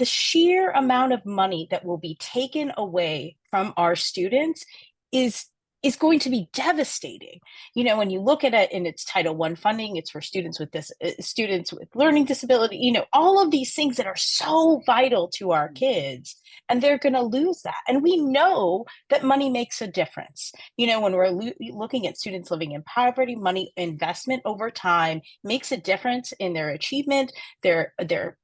sheer amount of money that will be taken away from our students is going to be devastating. When you look at it in its Title I funding, it's for students with learning disability, all of these things that are so vital to our kids, and they're going to lose that. And we know that money makes a difference. When we're looking at students living in poverty, money investment over time makes a difference in their achievement. They're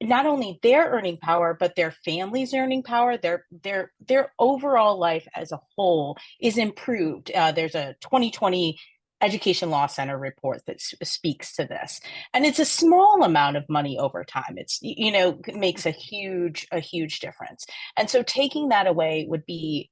not only their earning power, but their family's earning power, their overall life as a whole is improved. There's a 2020 Education Law Center report that speaks to this, and it's a small amount of money over time. It's it makes a huge difference, and so taking that away would be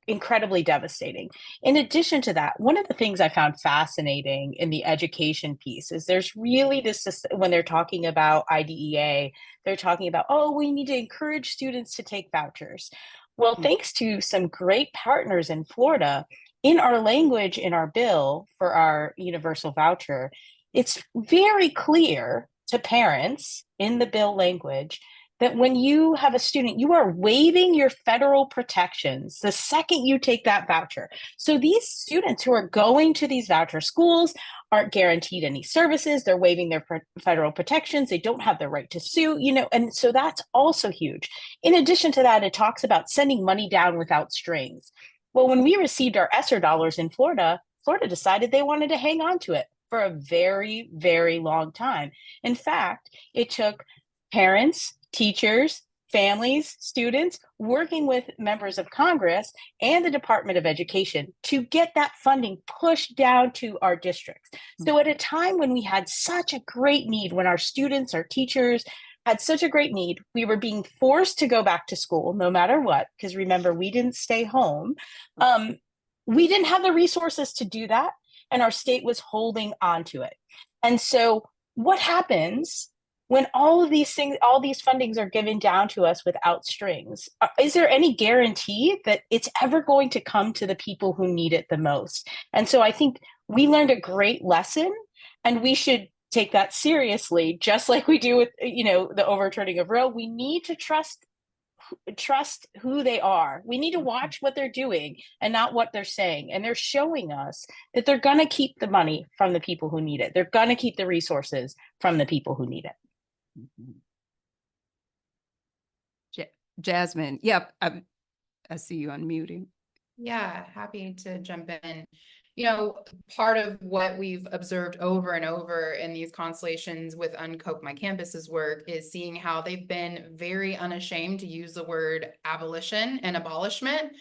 incredibly devastating. In addition to that, one of the things I found fascinating in the education piece is there's really this, when they're talking about IDEA, they're talking about, we need to encourage students to take vouchers. Well, thanks to some great partners in Florida, in our language, in our bill for our universal voucher, it's very clear to parents in the bill language that when you have a student, you are waiving your federal protections the second you take that voucher. So these students who are going to these voucher schools aren't guaranteed any services. They're waiving their federal protections. They don't have the right to sue, and so that's also huge. In addition to that, it talks about sending money down without strings. Well, when we received our ESSER dollars in Florida decided they wanted to hang on to it for a very, very long time. In fact, it took parents, teachers, families, students, working with members of Congress and the Department of Education to get that funding pushed down to our districts. So at a time when we had such a great need, when our students, our teachers had such a great need, we were being forced to go back to school no matter what, because remember, we didn't stay home. We didn't have the resources to do that, and our state was holding on to it. And so what happens when all of these things, all these fundings are given down to us without strings? Is there any guarantee that it's ever going to come to the people who need it the most? And so I think we learned a great lesson, and we should take that seriously, just like we do with, you know, the overturning of Roe. We need to trust who they are. We need to watch what they're doing and not what they're saying. And they're showing us that they're going to keep the money from the people who need it. They're going to keep the resources from the people who need it. Jasmine, yep, I see you unmuting. Yeah, happy to jump in. You know, part of what we've observed over and over in these constellations with UnKoch My Campus's work is seeing how they've been very unashamed to use the word abolition and abolishment.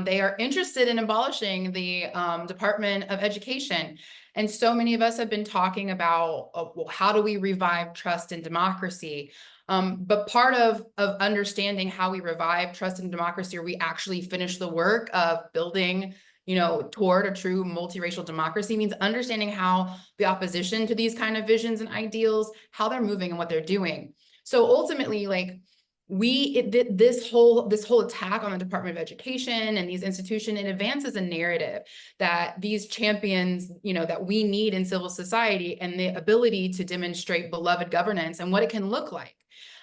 They are interested in abolishing the Department of Education. And so many of us have been talking about, well, how do we revive trust and democracy? But part of understanding how we revive trust and democracy, or we actually finish the work of building, you know, toward a true multiracial democracy, means understanding how the opposition to these kind of visions and ideals, how they're moving and what they're doing. So ultimately, like, this whole attack on the Department of Education and these institutions, it advances a narrative that these champions, you know, that we need in civil society, and the ability to demonstrate beloved governance and what it can look like.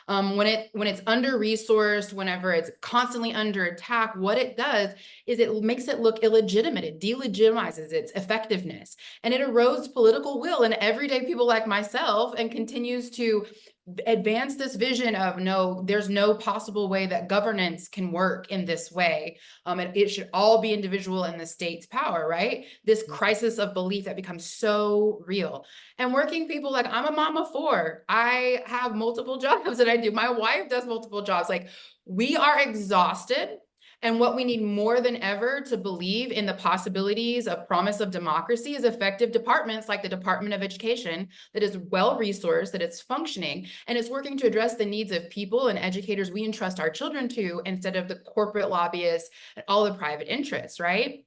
When it's under-resourced, whenever it's constantly under attack, what it does is it makes it look illegitimate. It delegitimizes its effectiveness, and it erodes political will in everyday people like myself, and continues to advance this vision of, no, there's no possible way that governance can work in this way. It should all be individual in the state's power, right? This crisis of belief that becomes so real. And working people, like, I'm a mom of 4. I have multiple jobs that I do. My wife does multiple jobs. Like, we are exhausted. And what we need more than ever to believe in the possibilities of promise of democracy is effective departments like the Department of Education that is well-resourced, that it's functioning, and it's working to address the needs of people and educators we entrust our children to, instead of the corporate lobbyists and all the private interests, right?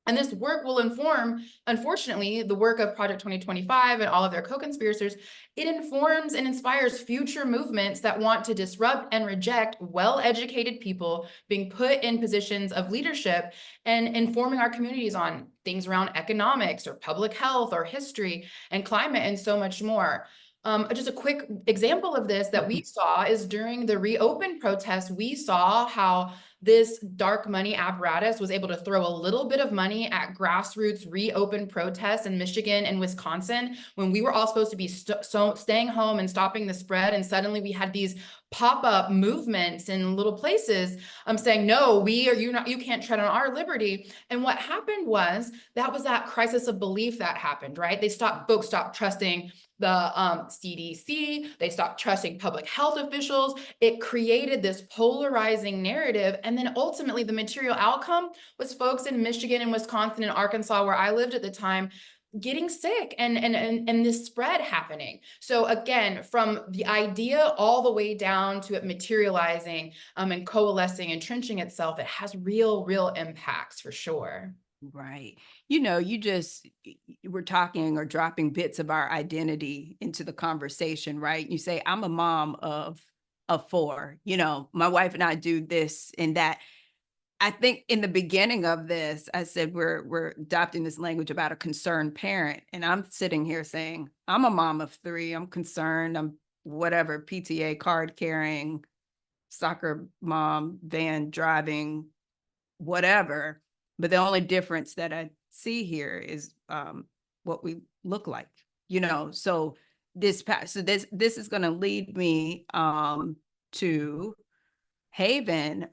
And this work will inform, unfortunately, the work of Project 2025 and all of their co-conspirators. It informs and inspires future movements that want to disrupt and reject well-educated people being put in positions of leadership and informing our communities on things around economics or public health or history and climate and so much more. Just a quick example of this that we saw is during the Reopen protests. We saw how this dark money apparatus was able to throw a little bit of money at grassroots Reopen protests in Michigan and Wisconsin, when we were all supposed to be staying home and stopping the spread. And suddenly we had these pop-up movements in little places saying, no, you can't tread on our liberty. And what happened was that crisis of belief that happened, right? Folks stopped trusting the CDC, they stopped trusting public health officials. It created this polarizing narrative. And then ultimately the material outcome was folks in Michigan and Wisconsin and Arkansas, where I lived at the time, getting sick and this spread happening. So again, from the idea all the way down to it materializing and coalescing, entrenching itself, it has real impacts for sure. Right. You know, we're talking or dropping bits of our identity into the conversation, right? You say, I'm a mom of 4, you know, my wife and I do this and that. I think in the beginning of this, I said, we're adopting this language about a concerned parent. And I'm sitting here saying, I'm a mom of 3. I'm concerned. I'm whatever, PTA card carrying, soccer mom, van driving, whatever. But the only difference that I see here is what we look like, you know. So this is going to lead me to Haven.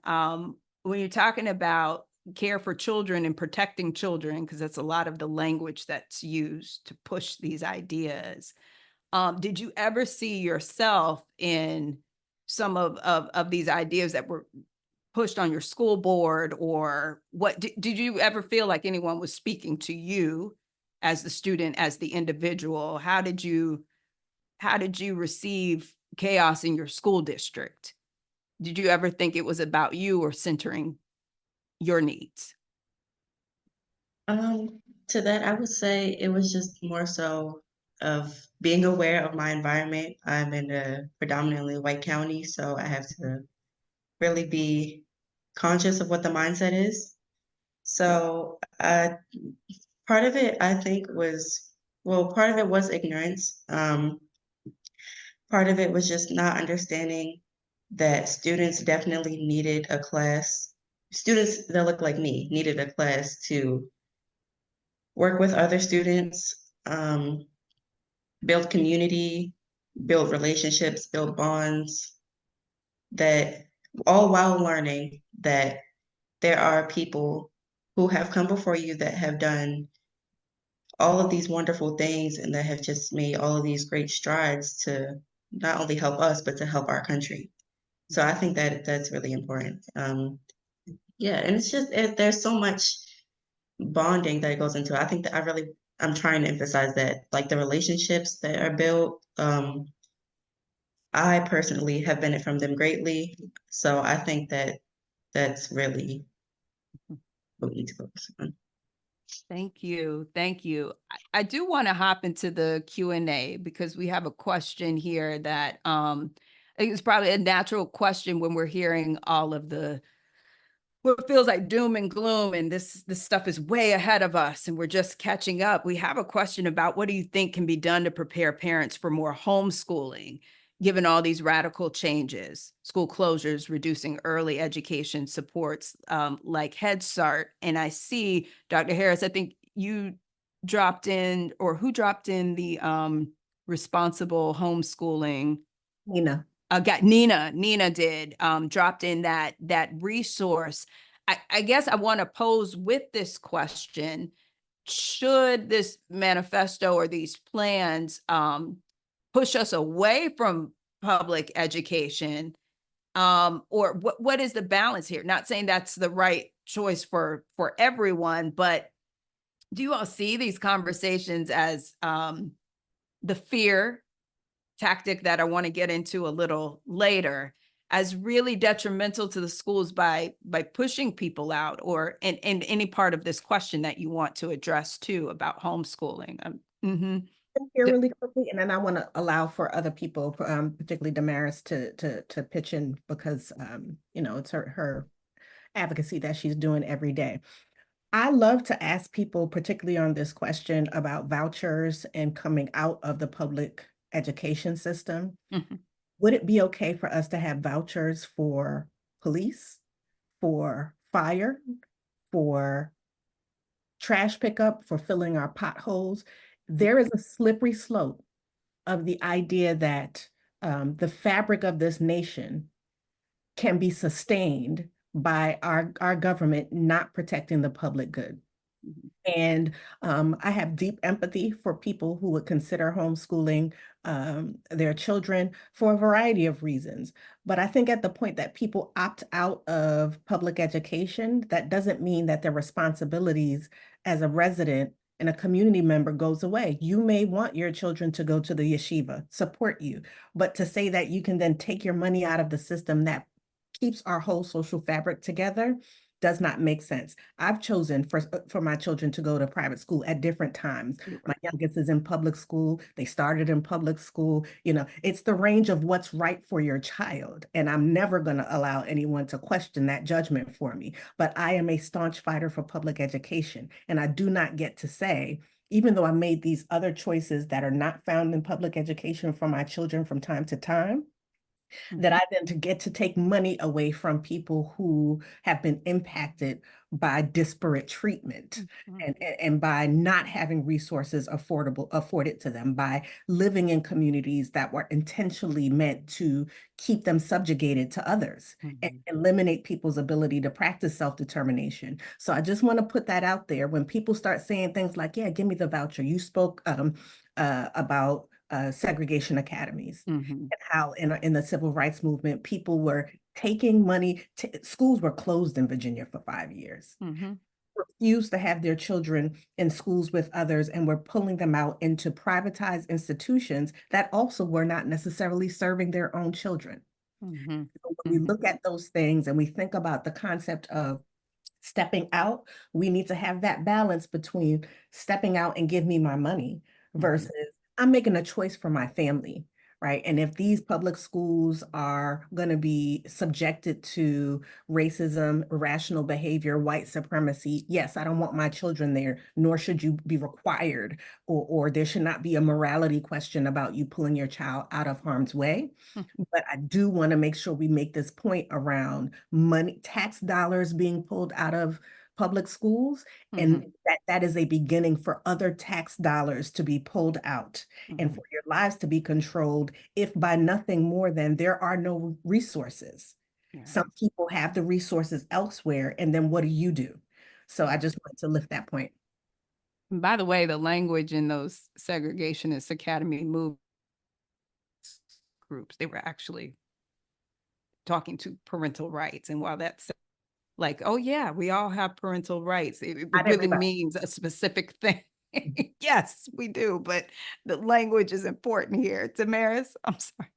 When you're talking about care for children and protecting children, because that's a lot of the language that's used to push these ideas. Did you ever see yourself in some of these ideas that were pushed on your school board, or what did you ever feel like anyone was speaking to you as the student, as the individual? How did you receive chaos in your school district? Did you ever think it was about you or centering your needs? To that, I would say it was just more so of being aware of my environment. I'm in a predominantly white county, so I have to really be conscious of what the mindset is. So part of it, I think, part of it was ignorance. Part of it was just not understanding that students definitely needed a class. Students that look like me needed a class to work with other students, build community, build relationships, build bonds, that all while learning that there are people who have come before you that have done all of these wonderful things and that have just made all of these great strides to not only help us, but to help our country. So I think that that's really important. Yeah, and it's just, there's so much bonding that goes into it. I think that I'm trying to emphasize that, like the relationships that are built, I personally have benefited from them greatly. So I think that that's really what we need to focus on. Thank you. Thank you. I do want to hop into the Q&A because we have a question here that I think it's probably a natural question when we're hearing all of the what feels like doom and gloom, and this stuff is way ahead of us and we're just catching up. We have a question about what do you think can be done to prepare parents for more homeschooling, given all these radical changes, school closures, reducing early education supports like Head Start. And I see, Dr. Harris, I think you dropped in, or who dropped in the responsible homeschooling? Nina did, dropped in that resource. I guess I want to pose with this question: should this manifesto or these plans push us away from public education, or what is the balance here? Not saying that's the right choice for everyone, but do you all see these conversations as the fear tactic that I want to get into a little later as really detrimental to the schools by pushing people out, or in any part of this question that you want to address too about homeschooling? Here really quickly, and then I want to allow for other people, particularly Damaris, to pitch in, because you know, it's her advocacy that she's doing every day. I love to ask people, particularly on this question about vouchers and coming out of the public education system. Would it be okay for us to have vouchers for police, for fire, for trash pickup, for filling our potholes? There is a slippery slope of the idea that the fabric of this nation can be sustained by our government not protecting the public good. And I have deep empathy for people who would consider homeschooling their children for a variety of reasons. But I think at the point that people opt out of public education, that doesn't mean that their responsibilities as a resident and a community member goes away. You may want your children to go to the yeshiva, support you, but to say that you can then take your money out of the system that keeps our whole social fabric together does not make sense. I've chosen for my children to go to private school at different times. My youngest is in public school. They started in public school. You know, it's the range of what's right for your child. And I'm never going to allow anyone to question that judgment for me. But I am a staunch fighter for public education. And I do not get to say, even though I made these other choices that are not found in public education for my children from time to time, that I then get to take money away from people who have been impacted by disparate treatment and by not having resources afforded to them, by living in communities that were intentionally meant to keep them subjugated to others and eliminate people's ability to practice self-determination. So I just want to put that out there. When people start saying things like, yeah, give me the voucher. You spoke about segregation academies, Mhm. and how in the civil rights movement, people were taking money, schools were closed in Virginia for 5 years. Mhm. Refused to have their children in schools with others, and were pulling them out into privatized institutions that also were not necessarily serving their own children. Mhm. So when we look at those things and we think about the concept of stepping out, we need to have that balance between stepping out and give me my money versus I'm making a choice for my family, right? And if these public schools are going to be subjected to racism, irrational behavior, white supremacy, yes, I don't want my children there, nor should you be required, or there should not be a morality question about you pulling your child out of harm's way. But I do want to make sure we make this point around money, tax dollars being pulled out of public schools, and that is a beginning for other tax dollars to be pulled out and for your lives to be controlled, if by nothing more than there are no resources. Some people have the resources elsewhere, and then what do you do? So I just want to lift that point. By the way, the language in those segregationist academy move groups, they were actually talking to parental rights. And while that's like, oh yeah, we all have parental rights, it really means a specific thing. Yes, we do, but the language is important here. Damaris, I'm sorry.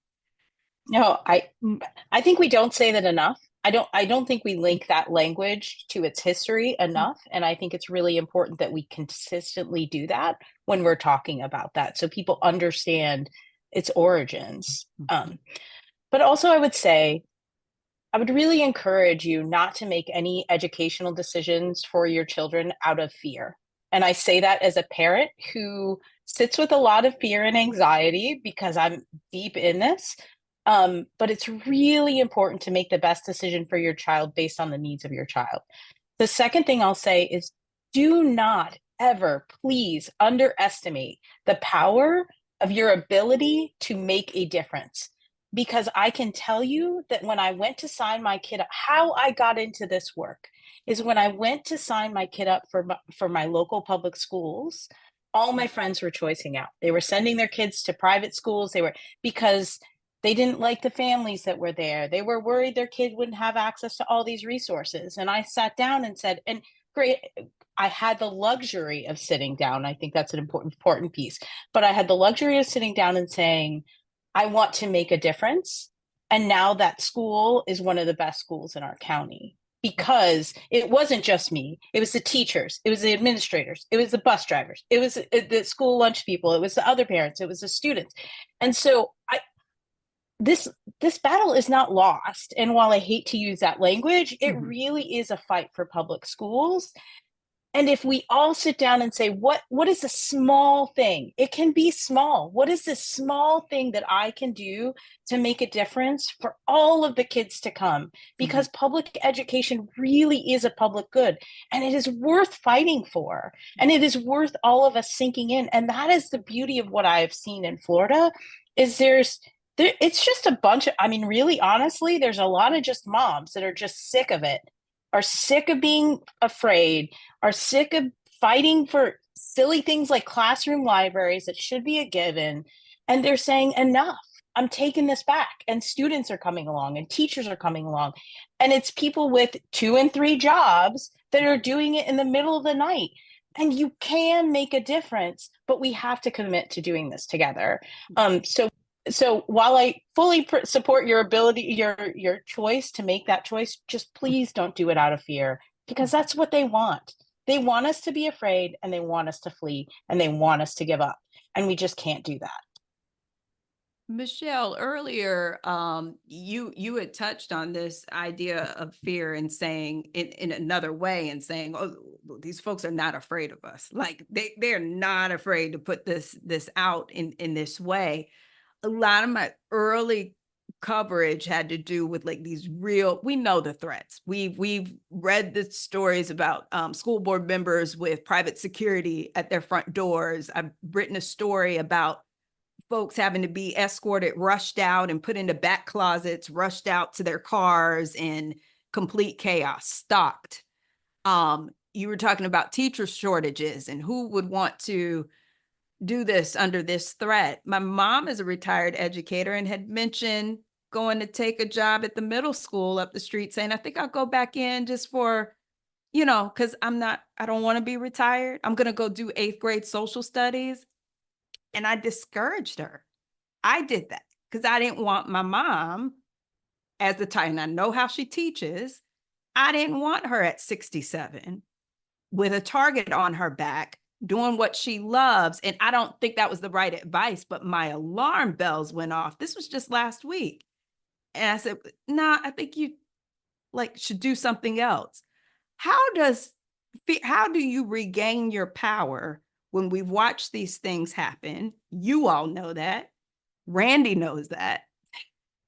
No, I think we don't say that enough. I don't think we link that language to its history enough. And I think it's really important that we consistently do that when we're talking about that, so people understand its origins. But also I would say, I would really encourage you not to make any educational decisions for your children out of fear. And I say that as a parent who sits with a lot of fear and anxiety because I'm deep in this. But it's really important to make the best decision for your child based on the needs of your child. The second thing I'll say is, do not ever, please, underestimate the power of your ability to make a difference. Because I can tell you that when I went to sign my kid up, how I got into this work is when I went to sign my kid up for my local public schools, all my friends were choicing out. They were sending their kids to private schools. Because they didn't like the families that were there. They were worried their kid wouldn't have access to all these resources. And I sat down and said, and great, I had the luxury of sitting down. I think that's an important piece. But I had the luxury of sitting down and saying, I want to make a difference. And now that school is one of the best schools in our county, because it wasn't just me. It was the teachers, it was the administrators, it was the bus drivers, it was the school lunch people, it was the other parents, it was the students. And so this battle is not lost. And while I hate to use that language, it really is a fight for public schools. And if we all sit down and say, what is a small thing? It can be small. What is this small thing that I can do to make a difference for all of the kids to come? Because public education really is a public good, and it is worth fighting for. And it is worth all of us sinking in. And that is the beauty of what I've seen in Florida, is it's just a bunch of, I mean, really, honestly, there's a lot of just moms that are just sick of it, are sick of being afraid, are sick of fighting for silly things like classroom libraries that should be a given. And they're saying, enough, I'm taking this back. And students are coming along and teachers are coming along. And it's people with 2 and 3 jobs that are doing it in the middle of the night. And you can make a difference, but we have to commit to doing this together. So while I fully support your ability, your choice to make that choice, just please don't do it out of fear, because that's what they want. They want us to be afraid, and they want us to flee, and they want us to give up. And we just can't do that. Michelle, earlier, you had touched on this idea of fear and saying in another way, and saying, oh, these folks are not afraid of us. Like they're not afraid to put this out in this way. A lot of my early coverage had to do with like these real, we know the threats. We've read the stories about school board members with private security at their front doors. I've written a story about folks having to be escorted, rushed out and put into back closets, rushed out to their cars in complete chaos, stalked. You were talking about teacher shortages and who would want to do this under this threat. My mom is a retired educator and had mentioned going to take a job at the middle school up the street, saying, I think I'll go back in just for, because I don't want to be retired. I'm going to go do 8th grade social studies. And I discouraged her. I did that because I didn't want my mom as the type, and I know how she teaches. I didn't want her at 67 with a target on her back, doing what she loves. And I don't think that was the right advice, but my alarm bells went off. This was just last week. And I said, nah, I think you should do something else. How do you regain your power when we've watched these things happen? You all know that. Randy knows that.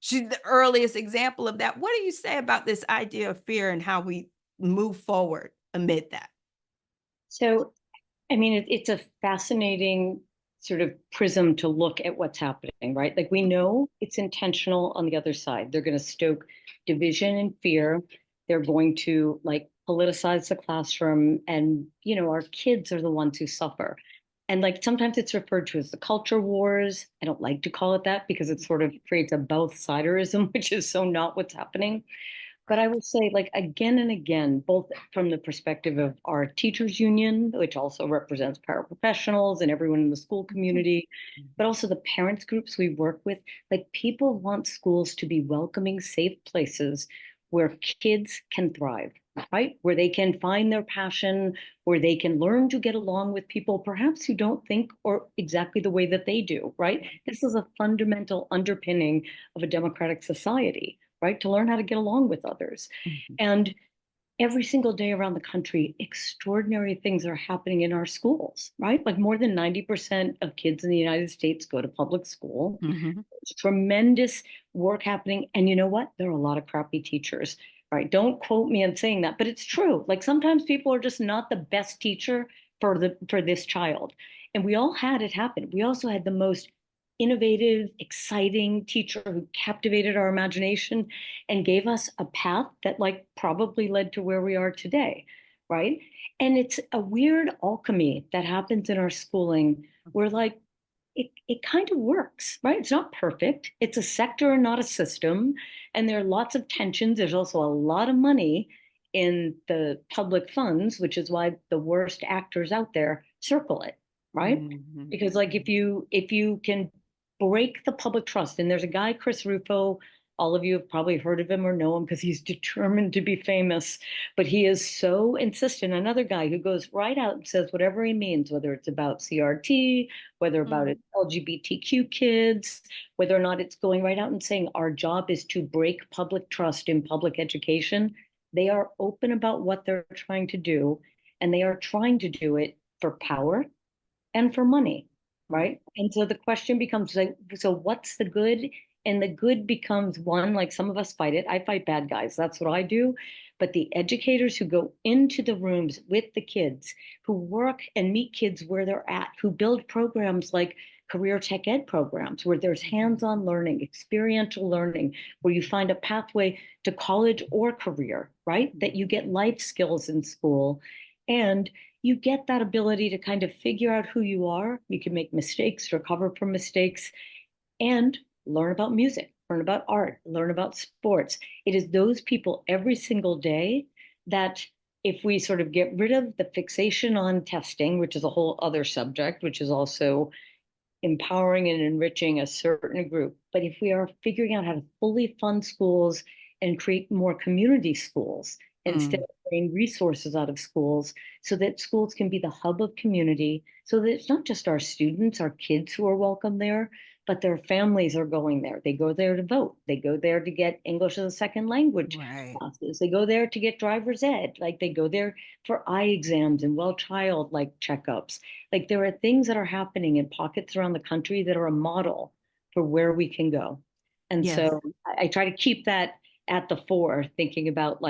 She's the earliest example of that. What do you say about this idea of fear and how we move forward amid that? So, I mean, it's a fascinating sort of prism to look at what's happening, right? Like, we know it's intentional on the other side. They're going to stoke division and fear. They're going to politicize the classroom, and our kids are the ones who suffer. And sometimes it's referred to as the culture wars. I don't like to call it that because it sort of creates a both-siderism, which is so not what's happening. But I will say, again and again, both from the perspective of our teachers union, which also represents paraprofessionals and everyone in the school community, but also the parents groups we work with, people want schools to be welcoming, safe places where kids can thrive, right? Where they can find their passion, where they can learn to get along with people, perhaps who don't think or exactly the way that they do, right? This is a fundamental underpinning of a democratic society, right? To learn how to get along with others. And every single day around the country, extraordinary things are happening in our schools, right? More than 90% of kids in the United States go to public school. There's tremendous work happening. And you know what? There are a lot of crappy teachers, right? Don't quote me on saying that, but it's true. Sometimes people are just not the best teacher for this child. And we all had it happen. We also had the most innovative, exciting teacher who captivated our imagination and gave us a path that probably led to where we are today, right? And it's a weird alchemy that happens in our schooling where it kind of works, right? It's not perfect. It's a sector and not a system. And there are lots of tensions. There's also a lot of money in the public funds, which is why the worst actors out there circle it, right? Because if you can break the public trust, and there's a guy, Chris Rufo, all of you have probably heard of him or know him because he's determined to be famous, but he is so insistent. Another guy who goes right out and says whatever he means, whether it's about CRT, whether about it's LGBTQ kids, whether or not it's going right out and saying our job is to break public trust in public education. They are open about what they're trying to do, and they are trying to do it for power and for money, right? And so the question becomes so what's the good? And the good becomes one, some of us fight it. I fight bad guys. That's what I do. But the educators who go into the rooms with the kids, who work and meet kids where they're at, who build programs like career tech ed programs, where there's hands-on learning, experiential learning, where you find a pathway to college or career, right? That you get life skills in school. And you get that ability to kind of figure out who you are. You can make mistakes, recover from mistakes, and learn about music, learn about art, learn about sports. It is those people every single day that, if we sort of get rid of the fixation on testing, which is a whole other subject, which is also empowering and enriching a certain group, but if we are figuring out how to fully fund schools and create more community schools instead of getting resources out of schools, so that schools can be the hub of community, so that it's not just our students, our kids who are welcome there, but their families are going there. They go there to vote. They go there to get English as a second language classes. They go there to get driver's ed. They go there for eye exams and well-child checkups. There are things that are happening in pockets around the country that are a model for where we can go. And so I try to keep that at the fore, thinking about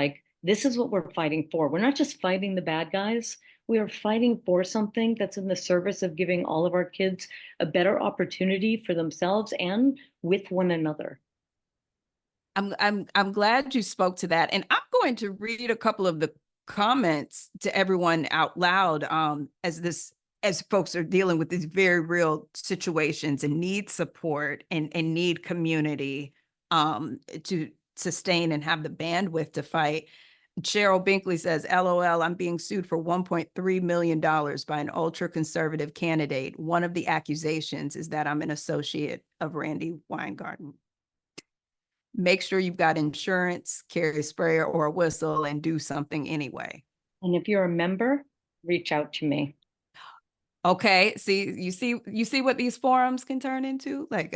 this is what we're fighting for. We're not just fighting the bad guys. We are fighting for something that's in the service of giving all of our kids a better opportunity for themselves and with one another. I'm glad you spoke to that. And I'm going to read a couple of the comments to everyone out loud as this as folks are dealing with these very real situations and need support and need community to sustain and have the bandwidth to fight. Cheryl Binkley says, LOL, I'm being sued for $1.3 million by an ultra-conservative candidate. One of the accusations is that I'm an associate of Randy Weingarten. Make sure you've got insurance, carry a sprayer or a whistle, and do something anyway. And if you're a member, reach out to me. Okay, you see what these forums can turn into? Like,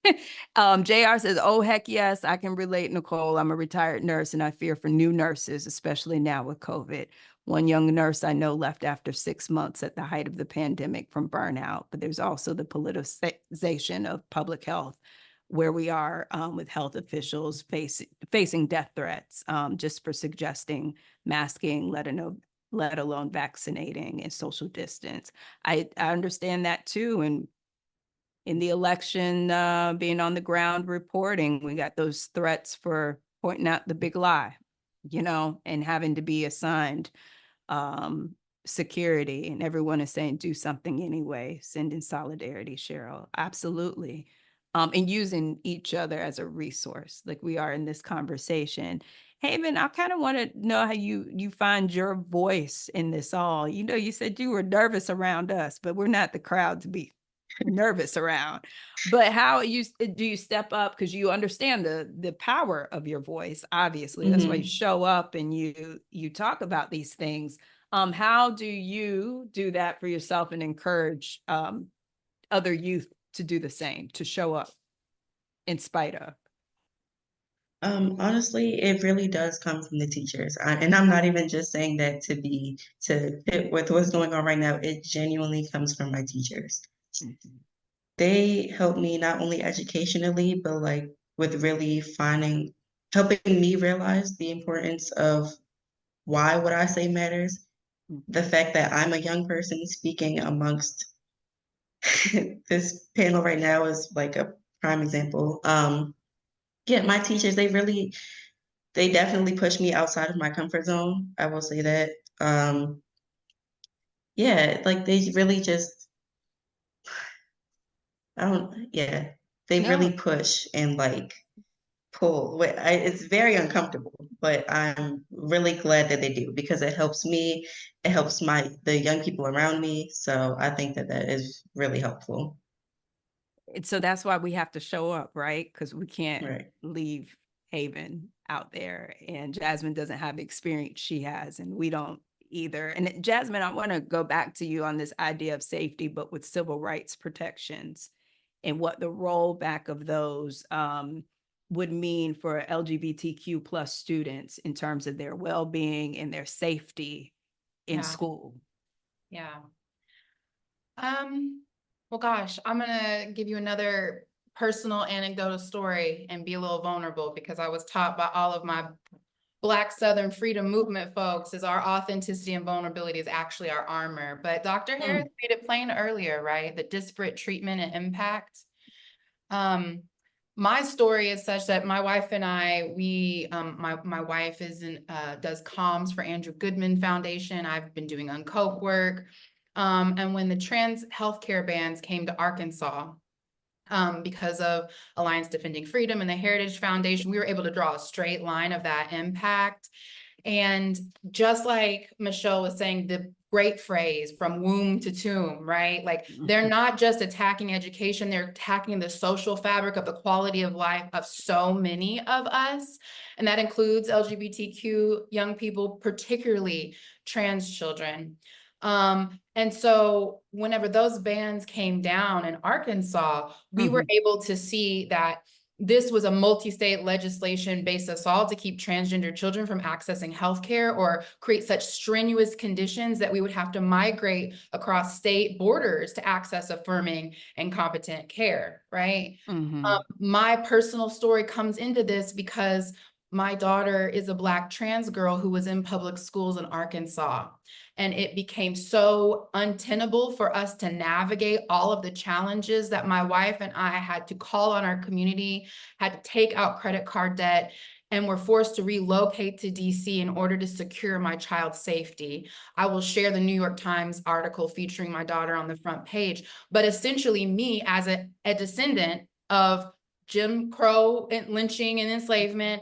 JR says, oh, heck yes, I can relate, Nicole. I'm a retired nurse and I fear for new nurses, especially now with COVID. One young nurse I know left after 6 months at the height of the pandemic from burnout, but there's also the politicization of public health, where we are with health officials facing death threats just for suggesting masking, let alone vaccinating and social distance. I understand that too. And in the election, being on the ground reporting, we got those threats for pointing out the big lie, and having to be assigned security, and everyone is saying, do something anyway, send in solidarity, Cheryl. Absolutely. And using each other as a resource, like we are in this conversation. Haven, I kind of want to know how you find your voice in this all. You said you were nervous around us, but we're not the crowd to be nervous around. But how do you step up, because you understand the power of your voice, obviously. That's why you show up and you talk about these things. How do you do that for yourself and encourage other youth to do the same, to show up in spite of? Honestly, it really does come from the teachers. And I'm not even just saying that to fit with what's going on right now. It genuinely comes from my teachers. They help me not only educationally, but like with really helping me realize the importance of why what I say matters. The fact that I'm a young person speaking amongst this panel right now is like a prime example. Yeah, my teachers, they definitely push me outside of my comfort zone. I will say that. Yeah, like they really just, they really push and like pull. It's very uncomfortable, but I'm really glad that they do, because it helps me, it helps the young people around me. So I think that is really helpful. And so that's why we have to show up, right? Because we can't leave Haven out there, and Jasmine doesn't have the experience she has, and we don't either. And Jasmine, I want to go back to you on this idea of safety, but with civil rights protections, and what the rollback of those would mean for LGBTQ plus students in terms of their well-being and their safety in school. Yeah. Well, gosh, I'm gonna give you another personal anecdotal story and be a little vulnerable, because I was taught by all of my Black Southern Freedom Movement folks is our authenticity and vulnerability is actually our armor. But Dr. Harris made it plain earlier, right? The disparate treatment and impact. My story is such that my wife and I, my wife does comms for Andrew Goodman Foundation. I've been doing UnKoch work. And when the trans healthcare bans came to Arkansas, because of Alliance Defending Freedom and the Heritage Foundation, we were able to draw a straight line of that impact. And just like Michelle was saying, the great phrase, from womb to tomb, right? Like they're not just attacking education, they're attacking the social fabric of the quality of life of so many of us. And that includes LGBTQ young people, particularly trans children. And so whenever those bans came down in Arkansas, we were able to see that this was a multi-state legislation-based assault to keep transgender children from accessing healthcare or create such strenuous conditions that we would have to migrate across state borders to access affirming and competent care, right? My personal story comes into this because my daughter is a Black trans girl who was in public schools in Arkansas. And it became so untenable for us to navigate all of the challenges that my wife and I had to call on our community, had to take out credit card debt, and were forced to relocate to DC in order to secure my child's safety. I will share the New York Times article featuring my daughter on the front page. But essentially, me as a descendant of Jim Crow and lynching and enslavement,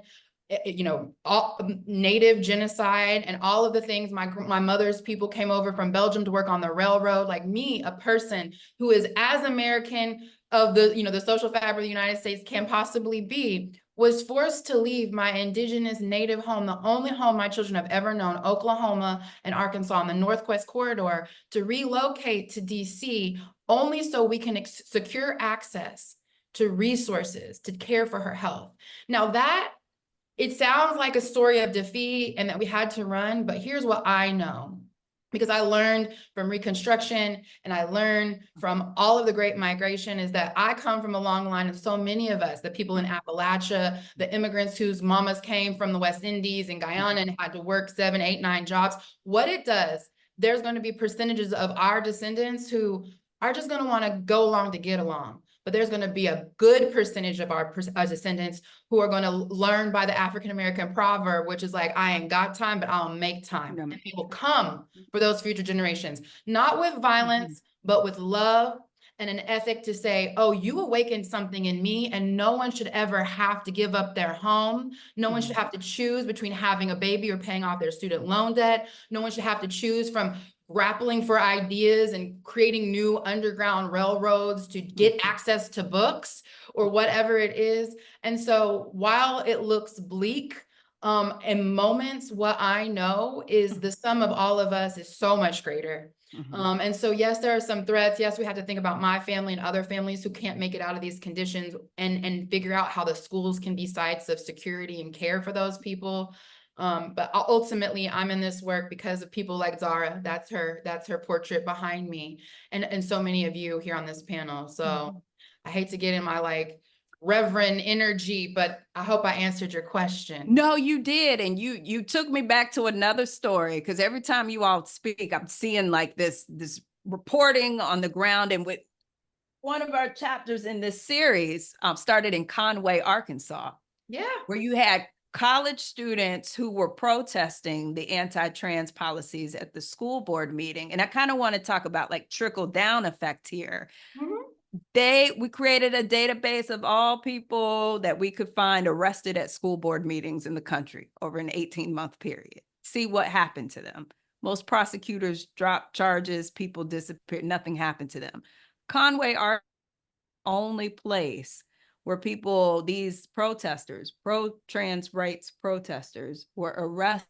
you know, all native genocide and all of the things, my mother's people came over from Belgium to work on the railroad. Like me, a person who is as American of the, you know, the social fabric of the United States can possibly be, was forced to leave my indigenous native home, the only home my children have ever known, Oklahoma and Arkansas on the Northwest Corridor, to relocate to DC only so we can secure access to resources to care for her health. Now that, it sounds like a story of defeat and that we had to run, but here's what I know. Because I learned from Reconstruction and I learned from all of the great migration, is that I come from a long line of so many of us, the people in Appalachia, the immigrants whose mamas came from the West Indies and Guyana and had to work 7, 8, 9 jobs. What it does, there's going to be percentages of our descendants who are just going to want to go along to get along. But there's going to be a good percentage of our descendants who are going to learn by the African-American proverb, which is like, I ain't got time, but I'll make time. And people come for those future generations, not with violence, but with love and an ethic to say, oh, you awakened something in me, and no one should ever have to give up their home. No one should have to choose between having a baby or paying off their student loan debt. No one should have to choose from grappling for ideas and creating new underground railroads to get access to books or whatever it is. And so while it looks bleak, in moments, what I know is the sum of all of us is so much greater. And so, yes, there are some threats. Yes, we have to think about my family and other families who can't make it out of these conditions, and figure out how the schools can be sites of security and care for those people. But ultimately, I'm in this work because of people like Zara. That's her portrait behind me, and so many of you here on this panel. So I hate to get in my like reverend energy, but I hope I answered your question. No, you did. And you took me back to another story, because every time you all speak, I'm seeing like this reporting on the ground. And with one of our chapters in this series started in Conway, Arkansas. Yeah. Where you had college students who were protesting the anti-trans policies at the school board meeting. And I kind of want to talk about like trickle down effect here. We created a database of all people that we could find arrested at school board meetings in the country over an 18-month period. See what happened to them. Most prosecutors dropped charges, people disappeared, nothing happened to them. Conway are only place where people, these protesters, pro-trans rights protesters, were arrested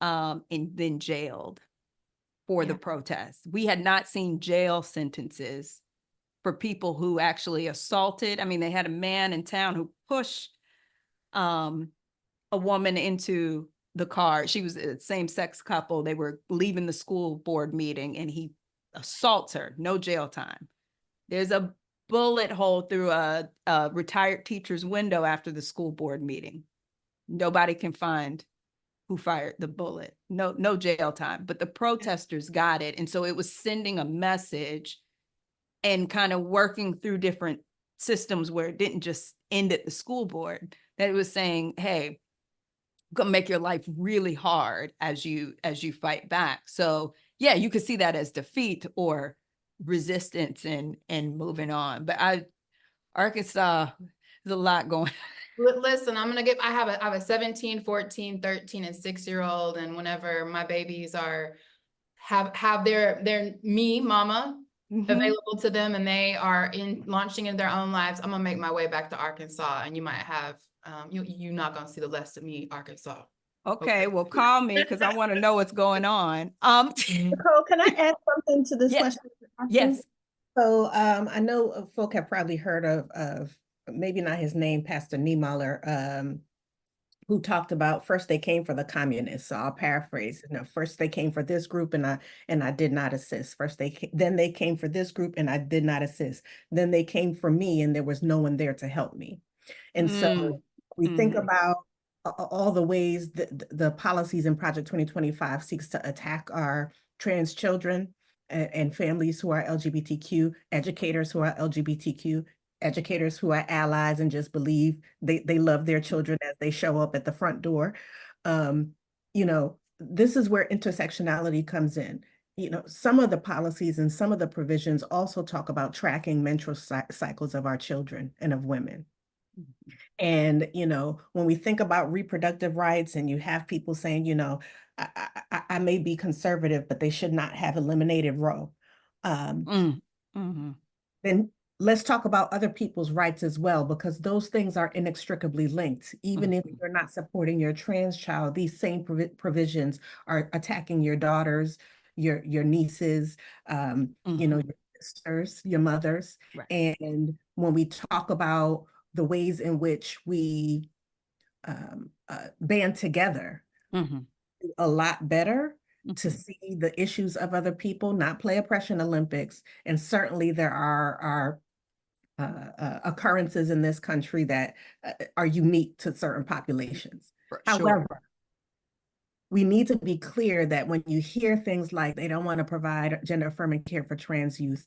and then jailed for the protests. We had not seen jail sentences for people who actually assaulted. I mean, they had a man in town who pushed a woman into the car. She was a same-sex couple. They were leaving the school board meeting and he assaults her. No jail time. There's a bullet hole through a retired teacher's window after the school board meeting. Nobody can find who fired the bullet. No jail time, but the protesters got it. And so it was sending a message and kind of working through different systems where it didn't just end at the school board, that it was saying, hey, gonna make your life really hard as you fight back. So yeah, you could see that as defeat or resistance and moving on. But Arkansas, there's a lot going. Listen, I have a 17, 14, 13, and 6-year-old. And whenever my babies have their me, mama, available to them, and they are launching in their own lives, I'm gonna make my way back to Arkansas, and you might have you're not gonna see the last of me, Arkansas. Okay, well, call me because I want to know what's going on. Nicole, can I add something to this question? Yes. So I know folk have probably heard of maybe not his name, Pastor Niemöller, who talked about first they came for the communists. So I'll paraphrase. First they came for this group and I did not assist. Then they came for this group and I did not assist. Then they came for me and there was no one there to help me. And so we think about all the ways that the policies in Project 2025 seeks to attack our trans children and families who are LGBTQ, educators who are LGBTQ, educators who are allies and just believe they love their children as they show up at the front door. You know, this is where intersectionality comes in. You know, some of the policies and some of the provisions also talk about tracking menstrual cycles of our children and of women. And, you know, when we think about reproductive rights and you have people saying, you know, I may be conservative, but they should not have eliminated Roe. Then let's talk about other people's rights as well, because those things are inextricably linked. Even if you're not supporting your trans child, these same provisions are attacking your daughters, your nieces, you know, your sisters, your mothers. Right. And when we talk about the ways in which we band together, a lot better to see the issues of other people, not play oppression Olympics. And certainly there are occurrences in this country that are unique to certain populations. However, we need to be clear that when you hear things like they don't want to provide gender affirming care for trans youth,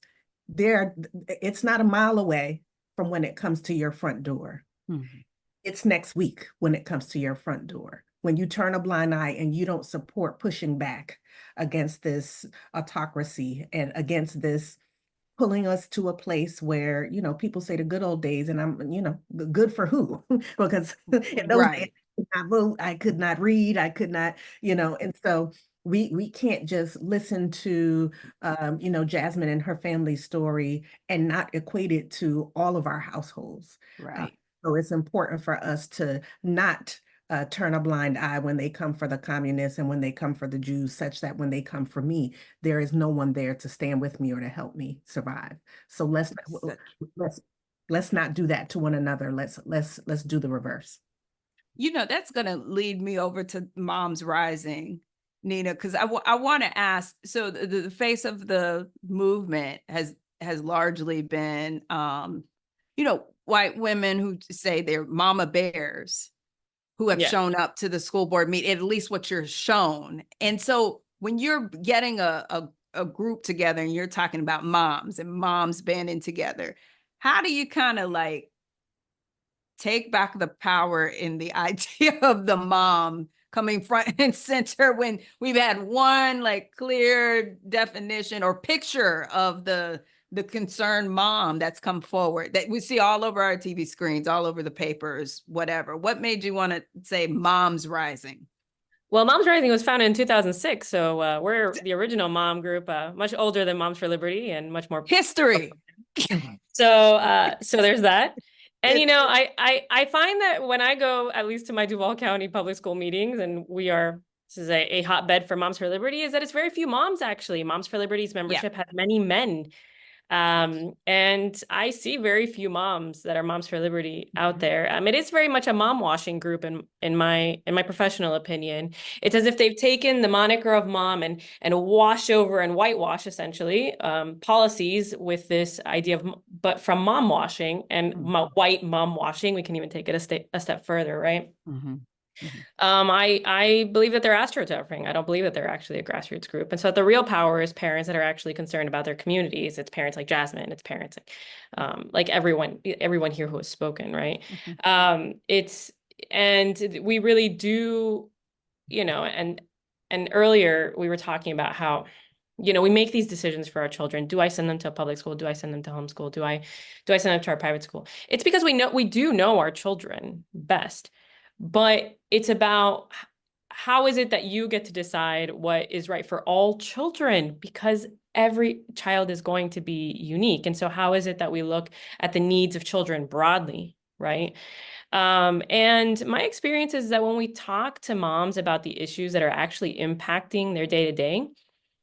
it's not a mile away from when it comes to your front door. It's next week when it comes to your front door. When you turn a blind eye and you don't support pushing back against this autocracy and against this pulling us to a place where, you know, people say the good old days, and I'm, you know, good for who? Because in those days, I could not vote, I could not read, I could not, you know, and so we can't just listen to, you know, Jasmine and her family's story and not equate it to all of our households. So it's important for us to not turn a blind eye when they come for the communists and when they come for the Jews, such that when they come for me, there is no one there to stand with me or to help me survive. So let's not do that to one another. Let's do the reverse. You know, that's going to lead me over to MomsRising, Nina, because I want to ask, so the face of the movement has largely been, you know, white women who say they're mama bears, who have shown up to the school board meeting, at least what you're shown. And so when you're getting a group together and you're talking about moms and moms banding together, how do you kind of like take back the power in the idea of the mom coming front and center when we've had one like clear definition or picture of the concerned mom that's come forward that we see all over our TV screens, all over the papers, whatever? What made you want to say MomsRising? Well, MomsRising was founded in 2006, so we're the original mom group, much older than Moms for Liberty and much more history. So there's that. And, you know, I find that when I go, at least to my Duval County public school meetings, and this is a hotbed for Moms for Liberty, is that it's very few moms, actually. Moms for Liberty's membership has many men. And I see very few moms that are Moms for Liberty out there. It is very much a mom washing group in my professional opinion. It's as if they've taken the moniker of mom and wash over and whitewash essentially policies with this idea of, but from mom washing and white mom washing, we can even take it a step further, right? I believe that they're astroturfing. I don't believe that they're actually a grassroots group. And so the real power is parents that are actually concerned about their communities. It's parents like Jasmine, it's parents like everyone here who has spoken, right? And we really do, you know, and earlier we were talking about how, you know, we make these decisions for our children. Do I send them to a public school? Do I send them to homeschool? Do I send them to our private school? It's because we do know our children best. But it's about how is it that you get to decide what is right for all children, because every child is going to be unique. And so how is it that we look at the needs of children broadly, right? And my experience is that when we talk to moms about the issues that are actually impacting their day-to-day,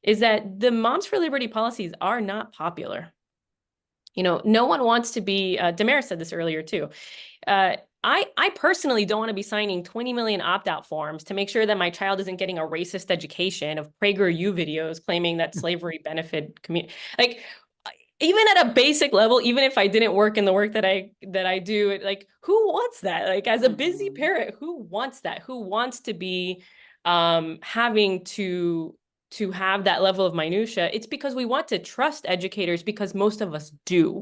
is that the Moms for Liberty policies are not popular. You know, no one wants to be, Damaris said this earlier too. I personally don't want to be signing 20 million opt-out forms to make sure that my child isn't getting a racist education of PragerU videos claiming that slavery benefited community. Like, even at a basic level, even if I didn't work in the work that I do, like, who wants that? Like, as a busy parent, who wants that? Who wants to be having to have that level of minutia? It's because we want to trust educators, because most of us do.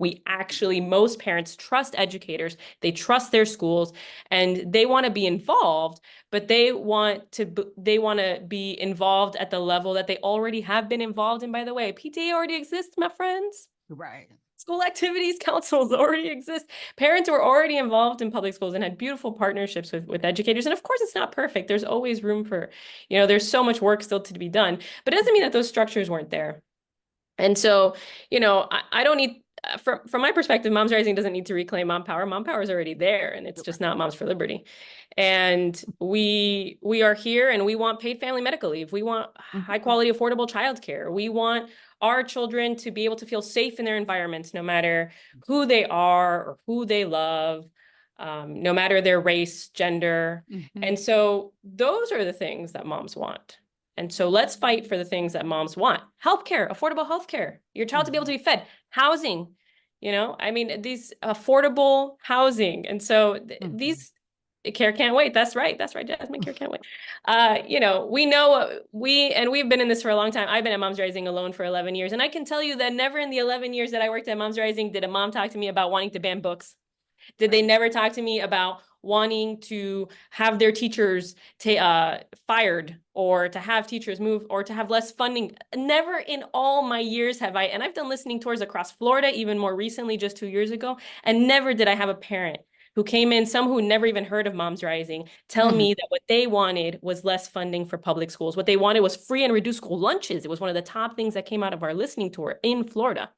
Most parents trust educators. They trust their schools, and they want to be involved, but they want to be involved at the level that they already have been involved in. By the way, PTA already exists, my friends. Right. School activities councils already exist. Parents were already involved in public schools and had beautiful partnerships with educators. And of course, it's not perfect. There's always room for, there's so much work still to be done, but it doesn't mean that those structures weren't there. And so, I don't need, from my perspective, MomsRising doesn't need to reclaim mom power. Mom power is already there, and it's just not Moms for Liberty. And we are here, and we want paid family medical leave. We want high quality, affordable childcare. We want our children to be able to feel safe in their environments, no matter who they are or who they love, no matter their race, gender. And so those are the things that moms want. And so let's fight for the things that moms want. Healthcare, affordable healthcare, your child to be able to be fed, housing, these affordable housing. And so these care can't wait. That's right, Jasmine, care can't wait. We've been in this for a long time. I've been at MomsRising alone for 11 years. And I can tell you that never in the 11 years that I worked at MomsRising did a mom talk to me about wanting to ban books. Did they never talk to me about wanting to have their teachers fired, or to have teachers move, or to have less funding? Never in all my years have I, and I've done listening tours across Florida, even more recently, just 2 years ago, and never did I have a parent who came in, some who never even heard of MomsRising, tell me that what they wanted was less funding for public schools. What they wanted was free and reduced school lunches. It was one of the top things that came out of our listening tour in Florida.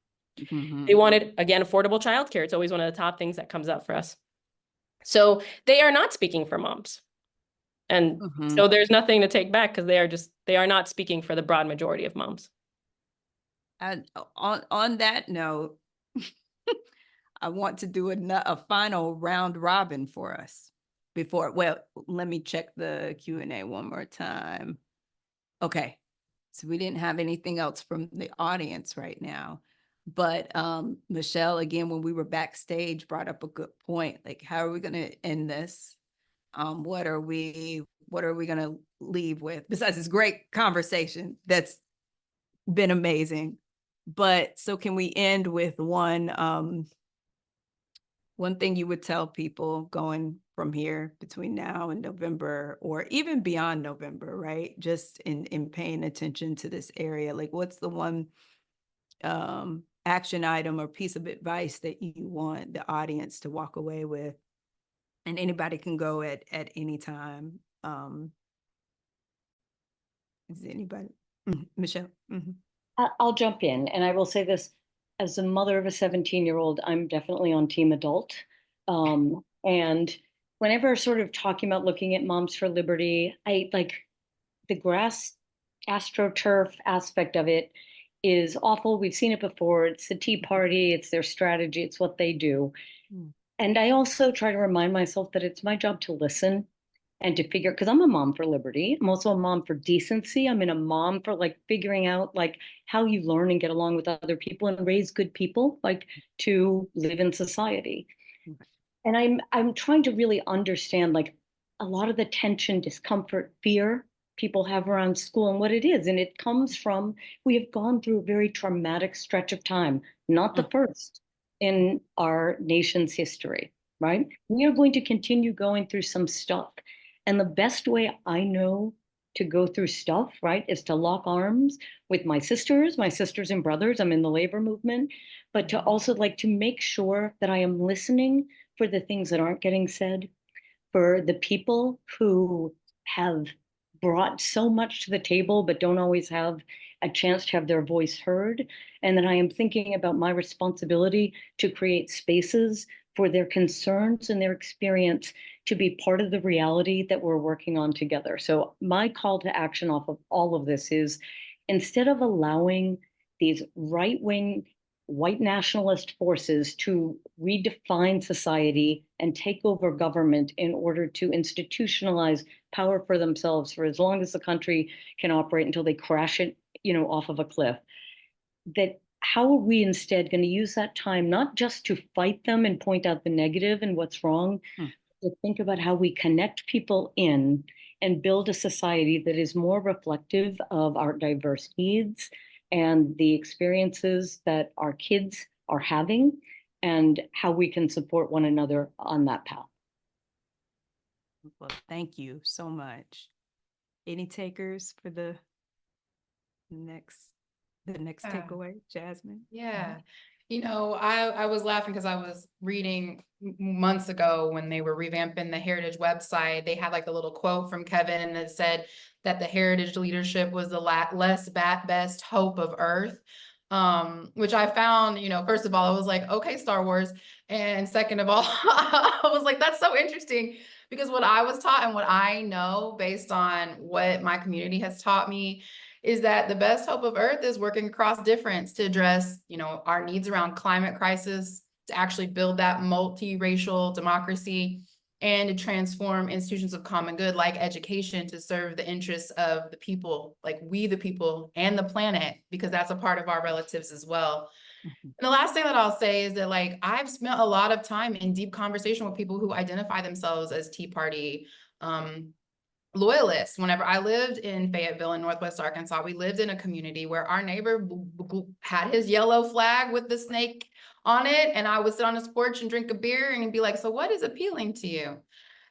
They wanted, again, affordable childcare. It's always one of the top things that comes up for us. So they are not speaking for moms. And so there's nothing to take back, because they are not speaking for the broad majority of moms. And on that note, I want to do a final round robin for us let me check the Q&A one more time. Okay. So we didn't have anything else from the audience right now. But Michelle, again, when we were backstage, brought up a good point. Like, how are we going to end this? What are we going to leave with besides this great conversation that's been amazing? But so can we end with one thing you would tell people going from here between now and November, or even beyond November, right? Just in paying attention to this area, like, what's the one action item or piece of advice that you want the audience to walk away with? And anybody can go at any time. Is anybody? Michelle? I'll jump in, and I will say this. As a mother of a 17-year-old, I'm definitely on team adult. And whenever sort of talking about looking at Moms for Liberty, I like the grass astroturf aspect of it is awful. We've seen it before. It's the Tea Party, it's their strategy, it's what they do. And I also try to remind myself that it's my job to listen and to figure, because I'm a mom for liberty. I'm also a mom for decency. I'm a mom for like figuring out like how you learn and get along with other people and raise good people, like to live in society. And I'm trying to really understand like a lot of the tension, discomfort, fear people have around school and what it is. And it comes from, we have gone through a very traumatic stretch of time, not the first in our nation's history, right? We are going to continue going through some stuff. And the best way I know to go through stuff, right, is to lock arms with my sisters and brothers. I'm in the labor movement, but to also like to make sure that I am listening for the things that aren't getting said, for the people who have brought so much to the table, but don't always have a chance to have their voice heard. And then I am thinking about my responsibility to create spaces for their concerns and their experience to be part of the reality that we're working on together. So my call to action off of all of this is, instead of allowing these right-wing white nationalist forces to redefine society and take over government in order to institutionalize power for themselves for as long as the country can operate until they crash it, off of a cliff, that how are we instead going to use that time, not just to fight them and point out the negative and what's wrong, to think about how we connect people in and build a society that is more reflective of our diverse needs and the experiences that our kids are having, and how we can support one another on that path. Well, thank you so much. Any takers for the next takeaway, Jasmine? Yeah. You know, I was laughing because I was reading months ago when they were revamping the Heritage website. They had like the little quote from Kevin that said that the Heritage leadership was the best hope of Earth. Which I found, you know, first of all, I was like, okay, Star Wars. And second of all, I was like, that's so interesting, because what I was taught and what I know based on what my community has taught me is that the best hope of Earth is working across difference to address, you know, our needs around climate crisis, to actually build that multiracial democracy, and to transform institutions of common good like education to serve the interests of the people, like we the people and the planet, because that's a part of our relatives as well. And the last thing that I'll say is that, like, I've spent a lot of time in deep conversation with people who identify themselves as Tea Party loyalists. Whenever I lived in Fayetteville in Northwest Arkansas, we lived in a community where our neighbor had his yellow flag with the snake on it. And I would sit on his porch and drink a beer and be like, so what is appealing to you?